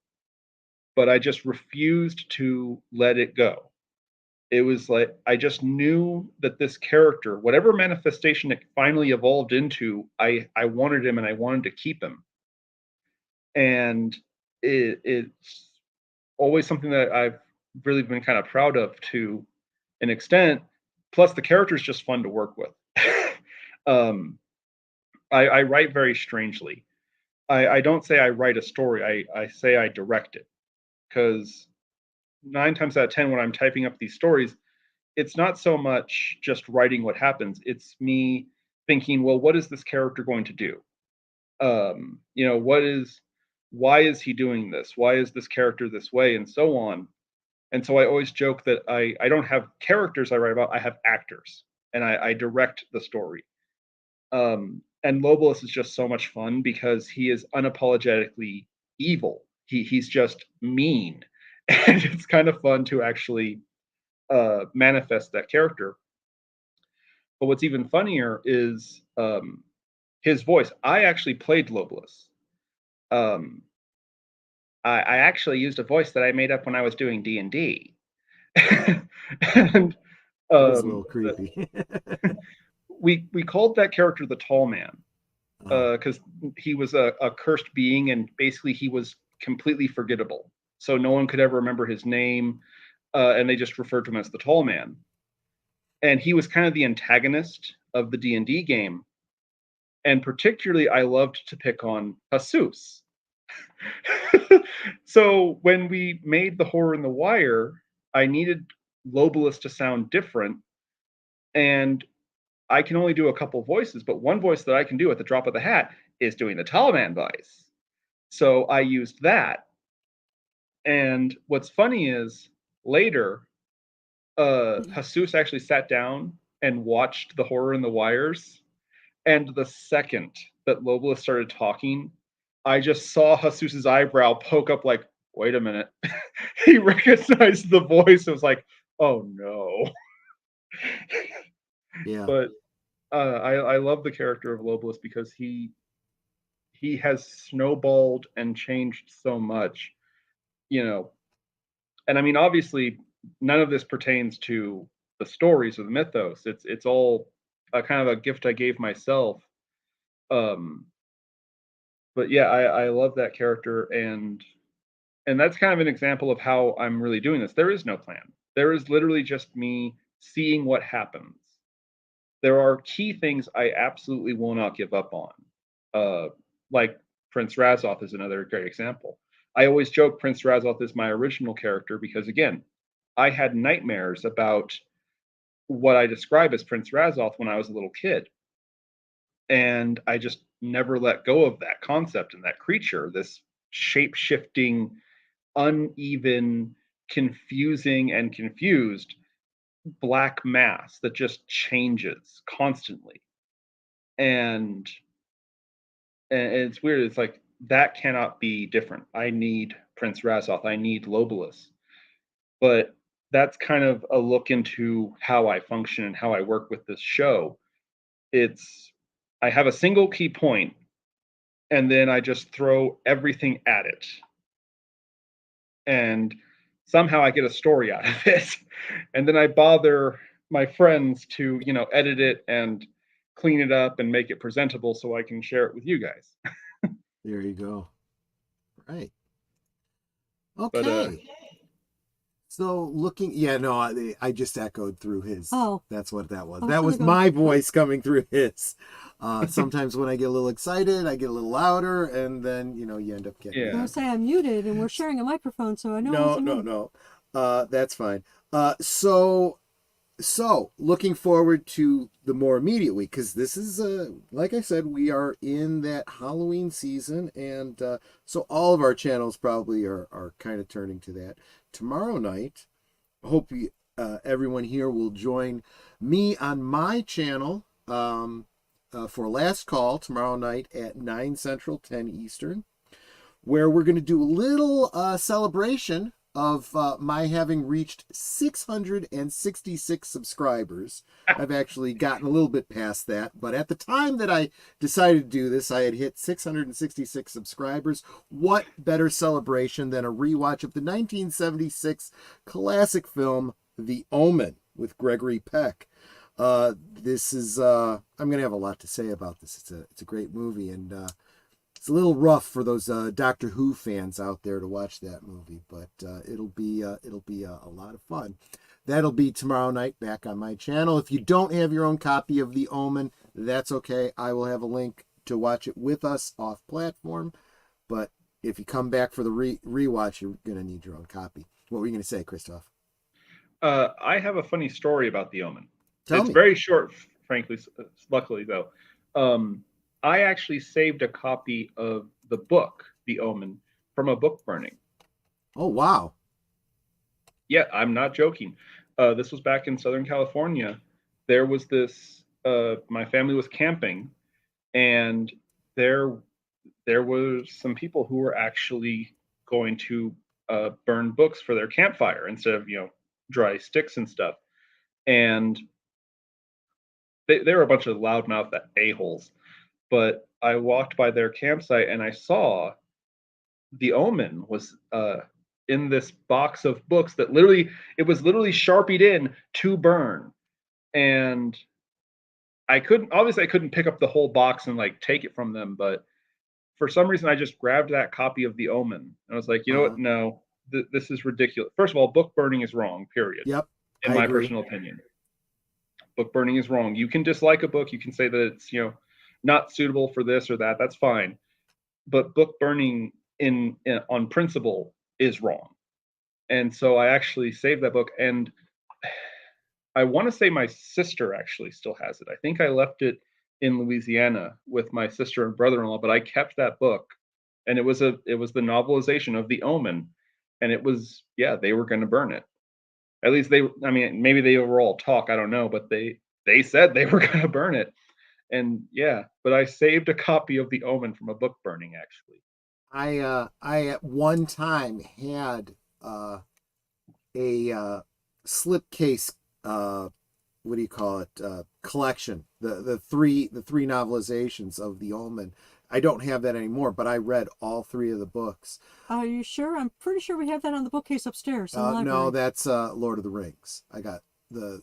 But I just refused to let it go. It was like I just knew that this character, whatever manifestation it finally evolved into, I wanted him and I wanted to keep him. And it's always something that I've really been kind of proud of to an extent. Plus, the character is just fun to work with. um, I write very strangely. I don't say I write a story. I say I direct it, because 9 times out of 10, when I'm typing up these stories, it's not so much just writing what happens. It's me thinking, well, what is this character going to do? Why is he doing this? Why is this character this way? And so on. And so I always joke that I don't have characters I write about, I have actors, and I direct the story. And Lobolus is just so much fun because he is unapologetically evil. He's just mean. And it's kind of fun to actually manifest that character. But what's even funnier is his voice. I actually played Lobolus. Um, I actually used a voice that I made up when I was doing D&D. And That's a little creepy. we called that character the Tall Man, Oh, because he was a cursed being, and basically he was completely forgettable. So no one could ever remember his name, and they just referred to him as the Tall Man. And he was kind of the antagonist of the D&D game. And particularly, I loved to pick on Jesus. So when we made the Horror in the Wire, I needed Lobolus to sound different, and I can only do a couple voices, but one voice that I can do at the drop of the hat is doing the Tall Man voice. So I used that. And what's funny is later, Jesus actually sat down and watched the Horror in the Wires. And the second that Lobolus started talking, I just saw Jesus's eyebrow poke up like, wait a minute. He recognized the voice. It was like, oh no. yeah. But I love the character of Lobolus because he has snowballed and changed so much, you know. And I mean, obviously, none of this pertains to the stories or the mythos. It's all a kind of a gift I gave myself. Um, but yeah, I love that character, and that's kind of an example of how I'm really doing this. There is no plan. There is literally just me seeing what happens. There are key things I absolutely will not give up on. Like Prince Razoth is another great example. I always joke Prince Razoth is my original character because, again, I had nightmares about what I describe as Prince Razoth when I was a little kid. And I just never let go of that concept and that creature, this shape shifting, uneven, confusing, and confused black mass that just changes constantly. And and it's weird. It's like that cannot be different. I need Prince Razoth. I need Lobolus. But that's kind of a look into how I function and how I work with this show. It's I have a single key point, and then I just throw everything at it. And somehow I get a story out of it. And then I bother my friends to, edit it and clean it up and make it presentable so I can share it with you guys. There you go. Right. But Okay. So looking, yeah, no, I just echoed through his. Oh, That's what that was. I was That sort was of going, my what? voice coming through his. Sometimes when I get a little excited, I get a little louder, and then you end up getting I Yeah. the was echo. saying I'm muted and we're sharing a microphone, so I know it No, wasn't no, me. no. That's fine. So looking forward to the more immediate week because this is, like I said, we are in that Halloween season, and so all of our channels probably are kind of turning to that. Tomorrow night, hope everyone here will join me on my channel for Last Call tomorrow night at 9 Central, 10 Eastern, where we're going to do a little celebration of my having reached 666 subscribers. I've actually gotten a little bit past that, but at the time that I decided to do this, I had hit 666 subscribers. What better celebration than a rewatch of the 1976 classic film The Omen with Gregory Peck? This is I'm going to have a lot to say about this. It's a great movie, and it's a little rough for those Doctor Who fans out there to watch that movie, but it'll be a lot of fun. That'll be tomorrow night back on my channel. If you don't have your own copy of The Omen, that's okay. I will have a link to watch it with us off platform. But if you come back for the rewatch, you're gonna need your own copy. What were you gonna say, Christoph? I have a funny story about The Omen. Tell It's me. very short, frankly. Luckily, though, I actually saved a copy of the book The Omen from a book burning. Oh wow. Yeah, I'm not joking. This was back in Southern California. There was this. My family was camping, and there there was some people who were actually going to burn books for their campfire instead of dry sticks and stuff. And they were a bunch of loudmouth a-holes. But I walked by their campsite and I saw The Omen was in this box of books that literally it was literally sharpied in to burn. And I couldn't pick up the whole box and like take it from them, but for some reason I just grabbed that copy of The Omen and I was like, you know Uh, what? No, this is ridiculous. First of all, book burning is wrong, period, yep, in I my agree. personal opinion. Book burning is wrong. You can dislike a book, you can say that it's, not suitable for this or that. That's fine. But book burning in on principle is wrong. And so I actually saved that book, and I want to say my sister actually still has it. I think I left it in Louisiana with my sister and brother-in-law, but I kept that book, and it was the novelization of The Omen, and it was, yeah, they were going to burn it. At least they, I mean, maybe they were all talk, I don't know, but they said they were going to burn it. And yeah, but I saved a copy of The Omen from a book burning actually. I at one time had a slipcase, what do you call it, collection, the three novelizations of The Omen. I don't have that anymore, but I read all three of the books. Are you sure? I'm pretty sure we have that on the bookcase upstairs in the No, library. that's Lord of the Rings. I got the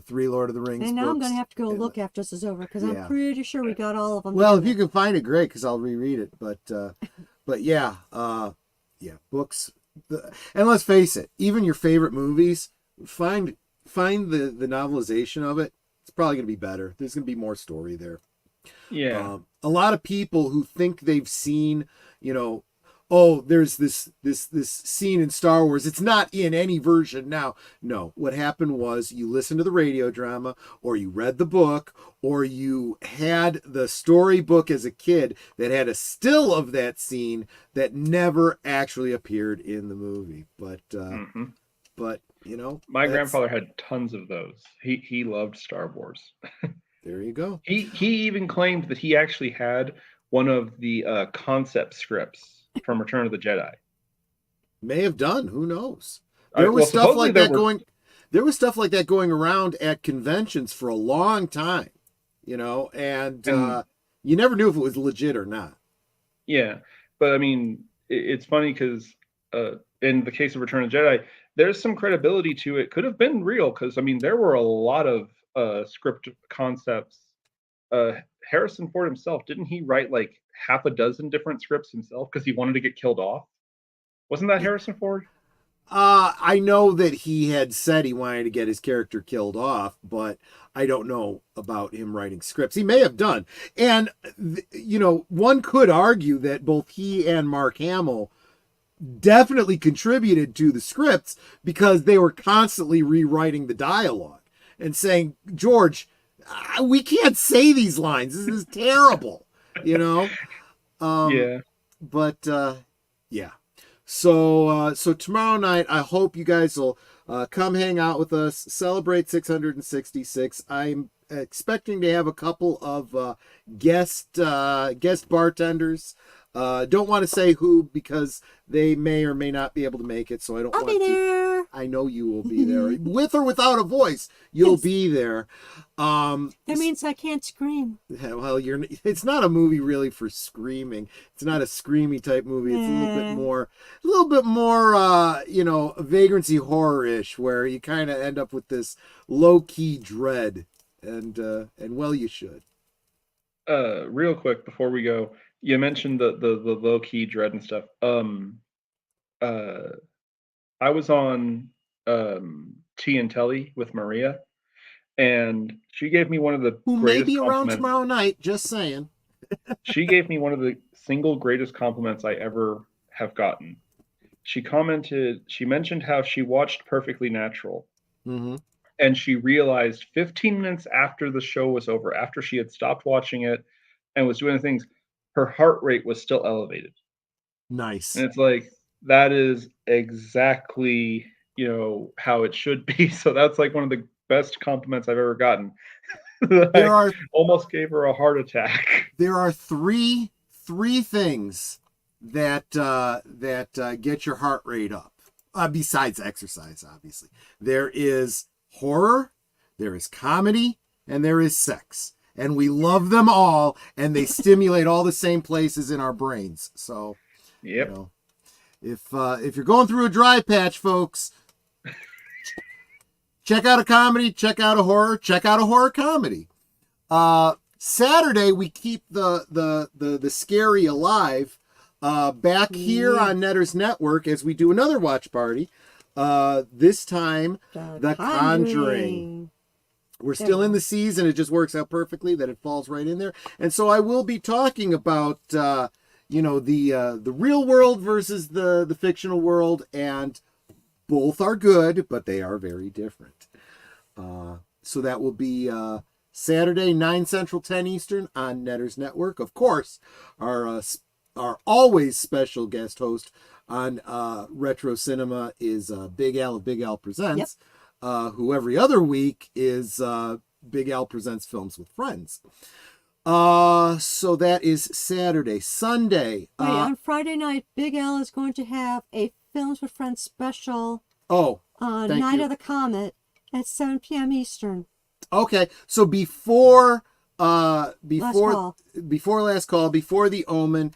three Lord of the Rings And now I'm going to books. have to go And look after this is over because I'm yeah, pretty sure we got all of them well, if together. you can find it, great, because I'll reread it. But yeah, yeah, books. And let's face it, even your favorite movies, find the novelization of it. It's probably going to be better. There's going to be more story there. Yeah. A lot of people who think they've seen, you know, oh, there's this scene in Star Wars. It's not in any version now. No, what happened was you listened to the radio drama, or you read the book, or you had the storybook as a kid that had a still of that scene that never actually appeared in the movie. Hmm. But My that's grandfather had tons of those. He loved Star Wars. there you go. He even claimed that he actually had one of the concept scripts from Return of the Jedi. May have done. Who knows? There was Well, stuff supposedly like there that were. going. There was stuff like that going around at conventions for a long time, and And you never knew if it was legit or not. yeah, but I mean, it's funny because in the case of Return of the Jedi, there's some credibility to it. Could have been real because I mean, there were a lot of script concepts. Uh, Harrison Ford himself, didn't he write like half a dozen different scripts himself because he wanted to get killed off? Wasn't that Harrison Ford? I know that he had said he wanted to get his character killed off, but I don't know about him writing scripts. He may have done. And, one could argue that both he and Mark Hamill definitely contributed to the scripts because they were constantly rewriting the dialogue and saying, George, we can't say these lines. This is terrible, Yeah. But yeah. So tomorrow night, I hope you guys will come hang out with us, celebrate 666. I'm expecting to have a couple of guest bartenders. Don't want to say who because they may or may not be able to make it, so I don't I'll want be to. there. I know you will be there, with or without a voice. You'll be there. That means I can't scream. Well, it's not a movie really for screaming. It's not a screamy type movie. It's a little bit more, vagrancy horror-ish, where you kind of end up with this low-key dread, and well, you should. Real quick before we go, you mentioned the low key dread and stuff. I was on Tea and Telly with Maria, and she gave me one of the Who may greatest be around compliments. tomorrow night, just saying. She gave me one of the single greatest compliments I ever have gotten. She mentioned how she watched Perfectly Natural, Mm-hmm. and she realized 15 minutes after the show was over, after she had stopped watching it and was doing the things, her heart rate was still elevated. Nice. And it's like, that is exactly, how it should be. So that's like one of the best compliments I've ever gotten. I almost gave her a heart attack. There are three things that get your heart rate up. Besides exercise, obviously. There is horror, there is comedy, and there is sex. And we love them all, and they stimulate all the same places in our brains. So, yep. If you're going through a dry patch, folks, check out a comedy, check out a horror, check out a horror comedy. Saturday we keep the scary alive. Back here on Netter's Network as we do another watch party. This time, The Conjuring. We're still in the season. It just works out perfectly that it falls right in there. And so I will be talking about, the real world versus the fictional world, and both are good, but they are very different. So that will be Saturday, 9 Central, 10 Eastern on Netter's Network. Of course, our always special guest host on Retro Cinema is Big Al of Big Al Presents, who every other week is Big Al Presents Films with Friends. So that is Saturday. Sunday. Wait, on Friday night, Big Al is going to have a Films with Friends special. Night of the Comet at 7 p.m. Eastern. Okay, so before Last Call, before The Omen,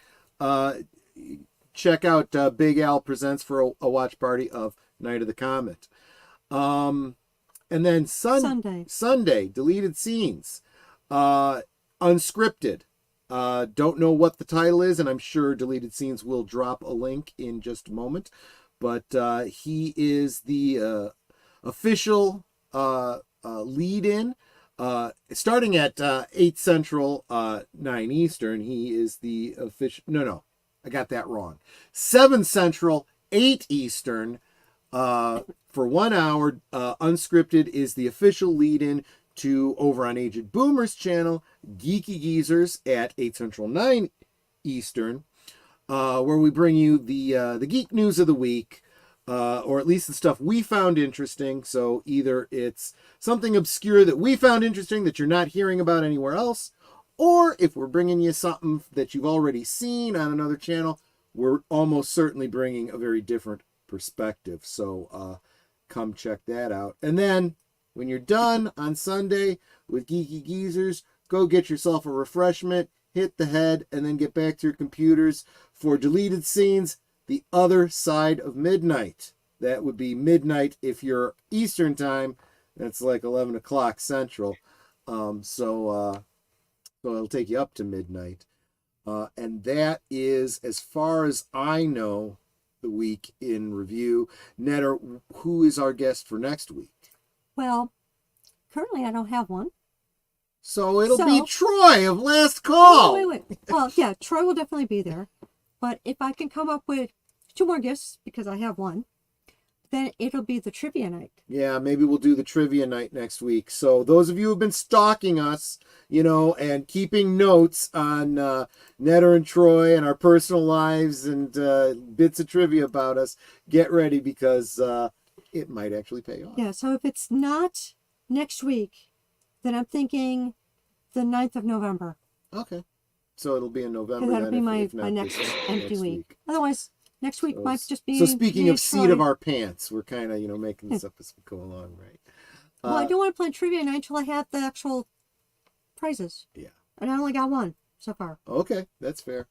check out Big Al Presents for a watch party of Night of the Comet. And then Sunday, deleted scenes, unscripted. Don't know what the title is, and I'm sure Deleted Scenes will drop a link in just a moment. But he is the official lead-in. Starting at 8 Central, 9 Eastern, he is the official... No, I got that wrong. 7 Central, 8 Eastern, for 1 hour. Unscripted is the official lead-in to, over on Aged Boomer's channel, Geeky Geezers at 8 Central, 9 Eastern, where we bring you the geek news of the week, or at least the stuff we found interesting. So either it's something obscure that we found interesting that you're not hearing about anywhere else, or if we're bringing you something that you've already seen on another channel, we're almost certainly bringing a very different perspective. So come check that out. And then when you're done on Sunday with Geeky Geezers, go get yourself a refreshment, hit the head, and then get back to your computers for Deleted Scenes, The Other Side of Midnight. That would be midnight if you're Eastern time. That's like 11 o'clock Central. So it'll take you up to midnight. And that is, as far as I know, the week in review. Netter, who is our guest for next week? Well, currently I don't have one. So it'll be Troy of Last Call. Wait. Well, yeah, Troy will definitely be there. But if I can come up with 2 more gifts, because I have one, then it'll be the trivia night. Yeah, maybe we'll do the trivia night next week. So those of you who've been stalking us, and keeping notes on Netter and Troy and our personal lives and bits of trivia about us, get ready because it might actually pay off. Yeah, so if it's not next week, then I'm thinking the 9th of November. Okay. So it'll be in November. Because that'll be my not next this empty week. Otherwise, next week might just be. So speaking me of and seat Troy. of our pants, we're kind of making this up as we go along, right? Well, I don't want to play trivia night until I have the actual prizes. Yeah. And I only got one so far. Okay, that's fair.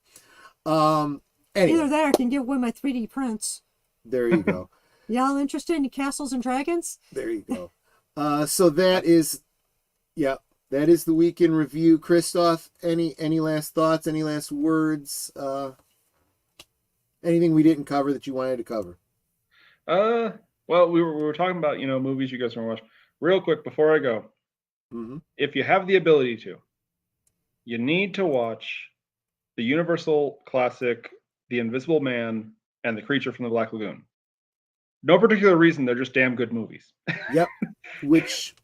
Either Anyway, that or I can give away my 3D prints. there you go. Y'all interested in castles and dragons? There you go. So that is the week in review. Christoph, any last thoughts? Any last words? Anything we didn't cover that you wanted to cover? Well, we were talking about movies you guys want to watch. Real quick before I go, if you have the ability to, you need to watch the Universal classic, The Invisible Man and The Creature from the Black Lagoon. No particular reason; they're just damn good movies. Yep. Which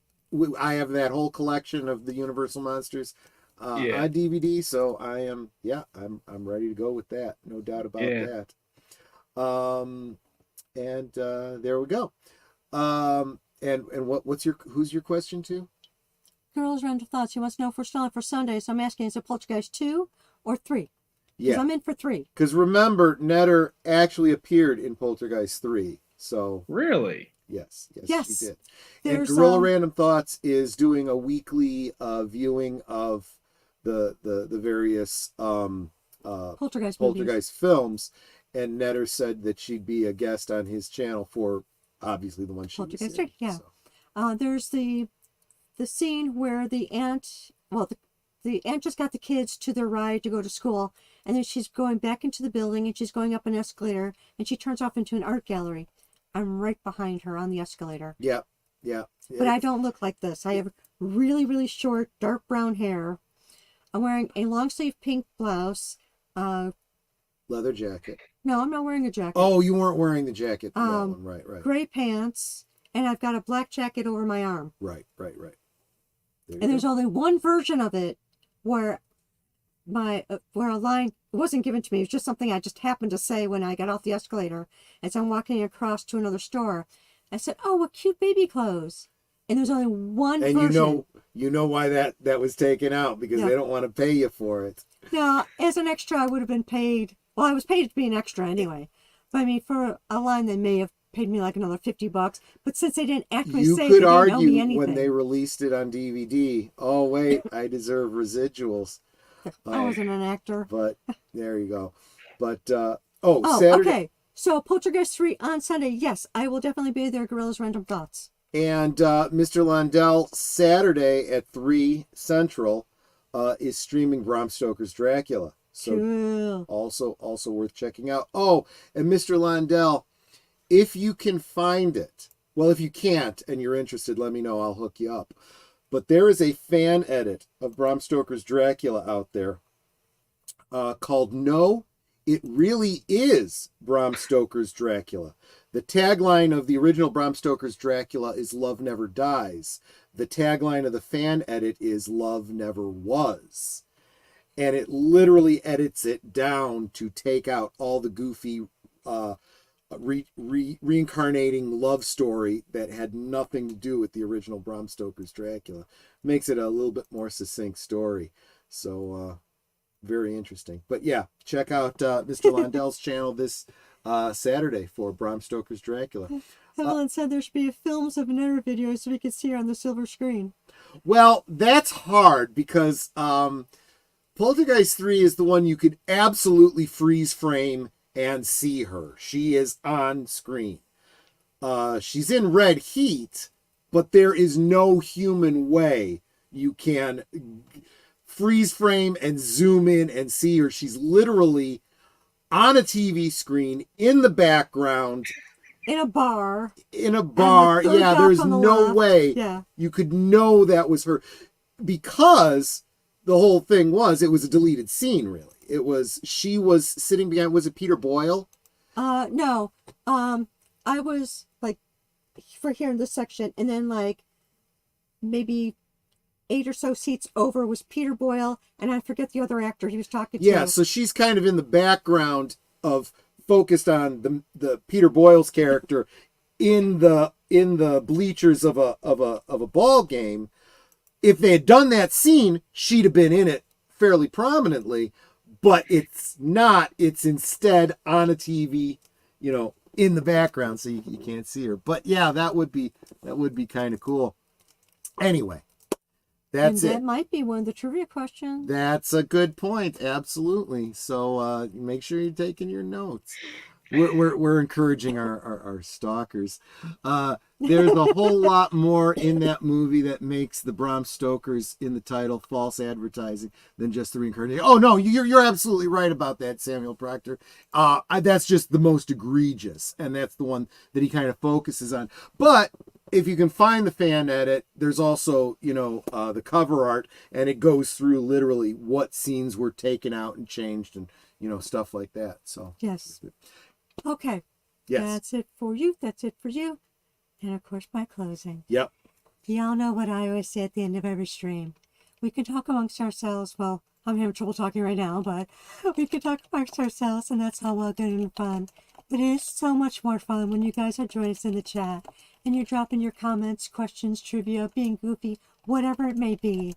I have that whole collection of the Universal monsters on DVD, so I'm ready to go with that. No doubt about that. And there we go. And who's your question to? Girls random thoughts. He wants to know if we're still on for Sunday, so I'm asking, is it Poltergeist 2 or 3? Because I'm in for 3. Because remember, Netter actually appeared in Poltergeist 3. So Really? Yes, she did. And There's, Gorilla Random Thoughts is doing a weekly viewing of the various Poltergeist films, and Netter said that she'd be a guest on his channel for obviously the one she was in. Poltergeist 3, yeah. So. There's the scene where the aunt, the aunt just got the kids to their ride to go to school, and then she's going back into the building, and she's going up an escalator, and she turns off into an art gallery. I'm right behind her on the escalator. Yeah. But I don't look like this. I have really, really short, dark brown hair. I'm wearing a long sleeve pink blouse. Leather jacket. No, I'm not wearing a jacket. Oh, you weren't wearing the jacket. That one. Right. Gray pants, and I've got a black jacket over my arm. Right. There's only one version of it where where a line wasn't given to me. It was just something I just happened to say when I got off the escalator as I'm walking across to another store. I said, "Oh, what cute baby clothes!" And there's only one version. And you know why that was taken out, because they don't want to pay you for it. Now, as an extra, I would have been paid. Well, I was paid to be an extra anyway. But I mean, for a line, they may have paid me like another $50. But since they didn't actually say, you could they didn't argue owe me anything. when they released it on DVD. Oh wait, I deserve residuals. I wasn't an actor. But there you go. But Saturday. Okay. So Poltergeist 3 on Sunday. Yes, I will definitely be there. Gorillas Random Thoughts. And Mr. Lundell, Saturday at 3 Central, is streaming Bram Stoker's Dracula. So cool. Also worth checking out. Oh, and Mr. Lundell, if you can find it, well, if you can't and you're interested, let me know. I'll hook you up. But there is a fan edit of Bram Stoker's Dracula out there called No, It Really Is Bram Stoker's Dracula. The tagline of the original Bram Stoker's Dracula is Love Never Dies. The tagline of the fan edit is Love Never Was. And it literally edits it down to take out all the goofy reincarnating love story that had nothing to do with the original Bram Stoker's Dracula. Makes it a little bit more succinct story. So very interesting. But yeah, check out Mr. Lundell's channel this Saturday for Bram Stoker's Dracula. Evelyn said there should be films of another video so we could see her on the silver screen. Well, that's hard because Poltergeist 3 is the one you could absolutely freeze frame and see her. She is on screen. She's in red heat, but there is no human way you can freeze frame and zoom in and see her. She's literally on a TV screen in the background In a bar. in a bar. third Yeah, dock there's on the no left. way Yeah. you could know that was her, because the whole thing was, it was a deleted scene, really. It was, she was sitting behind, was it Peter Boyle? No. I was like for here in this section, and then like maybe 8 or so seats over was Peter Boyle, and I forget the other actor he was talking to. Yeah, so she's kind of in the background of, focused on the Peter Boyle's character in the bleachers of a ball game. If they had done that scene, she'd have been in it fairly prominently, but it's not. It's instead on a TV, in the background, so you can't see her. But yeah, that would be kind of cool. Anyway, that's and that it. might be one of the trivia questions. That's a good point. Absolutely. So make sure you're taking your notes. We're encouraging our stalkers. There's a whole lot more in that movie that makes the Bram Stoker's in the title false advertising than just the reincarnation. Oh no, you're absolutely right about that, Samuel Proctor. That's just the most egregious, and that's the one that he kind of focuses on. But if you can find the fan edit, there's also, the cover art, and it goes through literally what scenes were taken out and changed, and stuff like that. So Yes. Okay. yes. That's it for you. That's it for you. And of course, my closing. Yep. Y'all know what I always say at the end of every stream. We can talk amongst ourselves. Well, I'm having trouble talking right now, but we can talk amongst ourselves, and that's all well good and fun. But it is so much more fun when you guys are joining us in the chat, and you're dropping your comments, questions, trivia, being goofy, whatever it may be.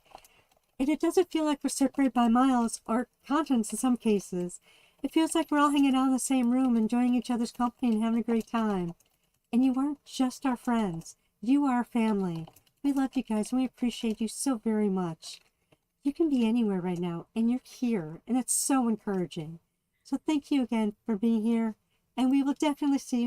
And it doesn't feel like we're separated by miles or continents in some cases. It feels like we're all hanging out in the same room, enjoying each other's company and having a great time. And you aren't just our friends. You are our family. We love you guys, and we appreciate you so very much. You can be anywhere right now, and you're here, and it's so encouraging. So thank you again for being here, and we will definitely see you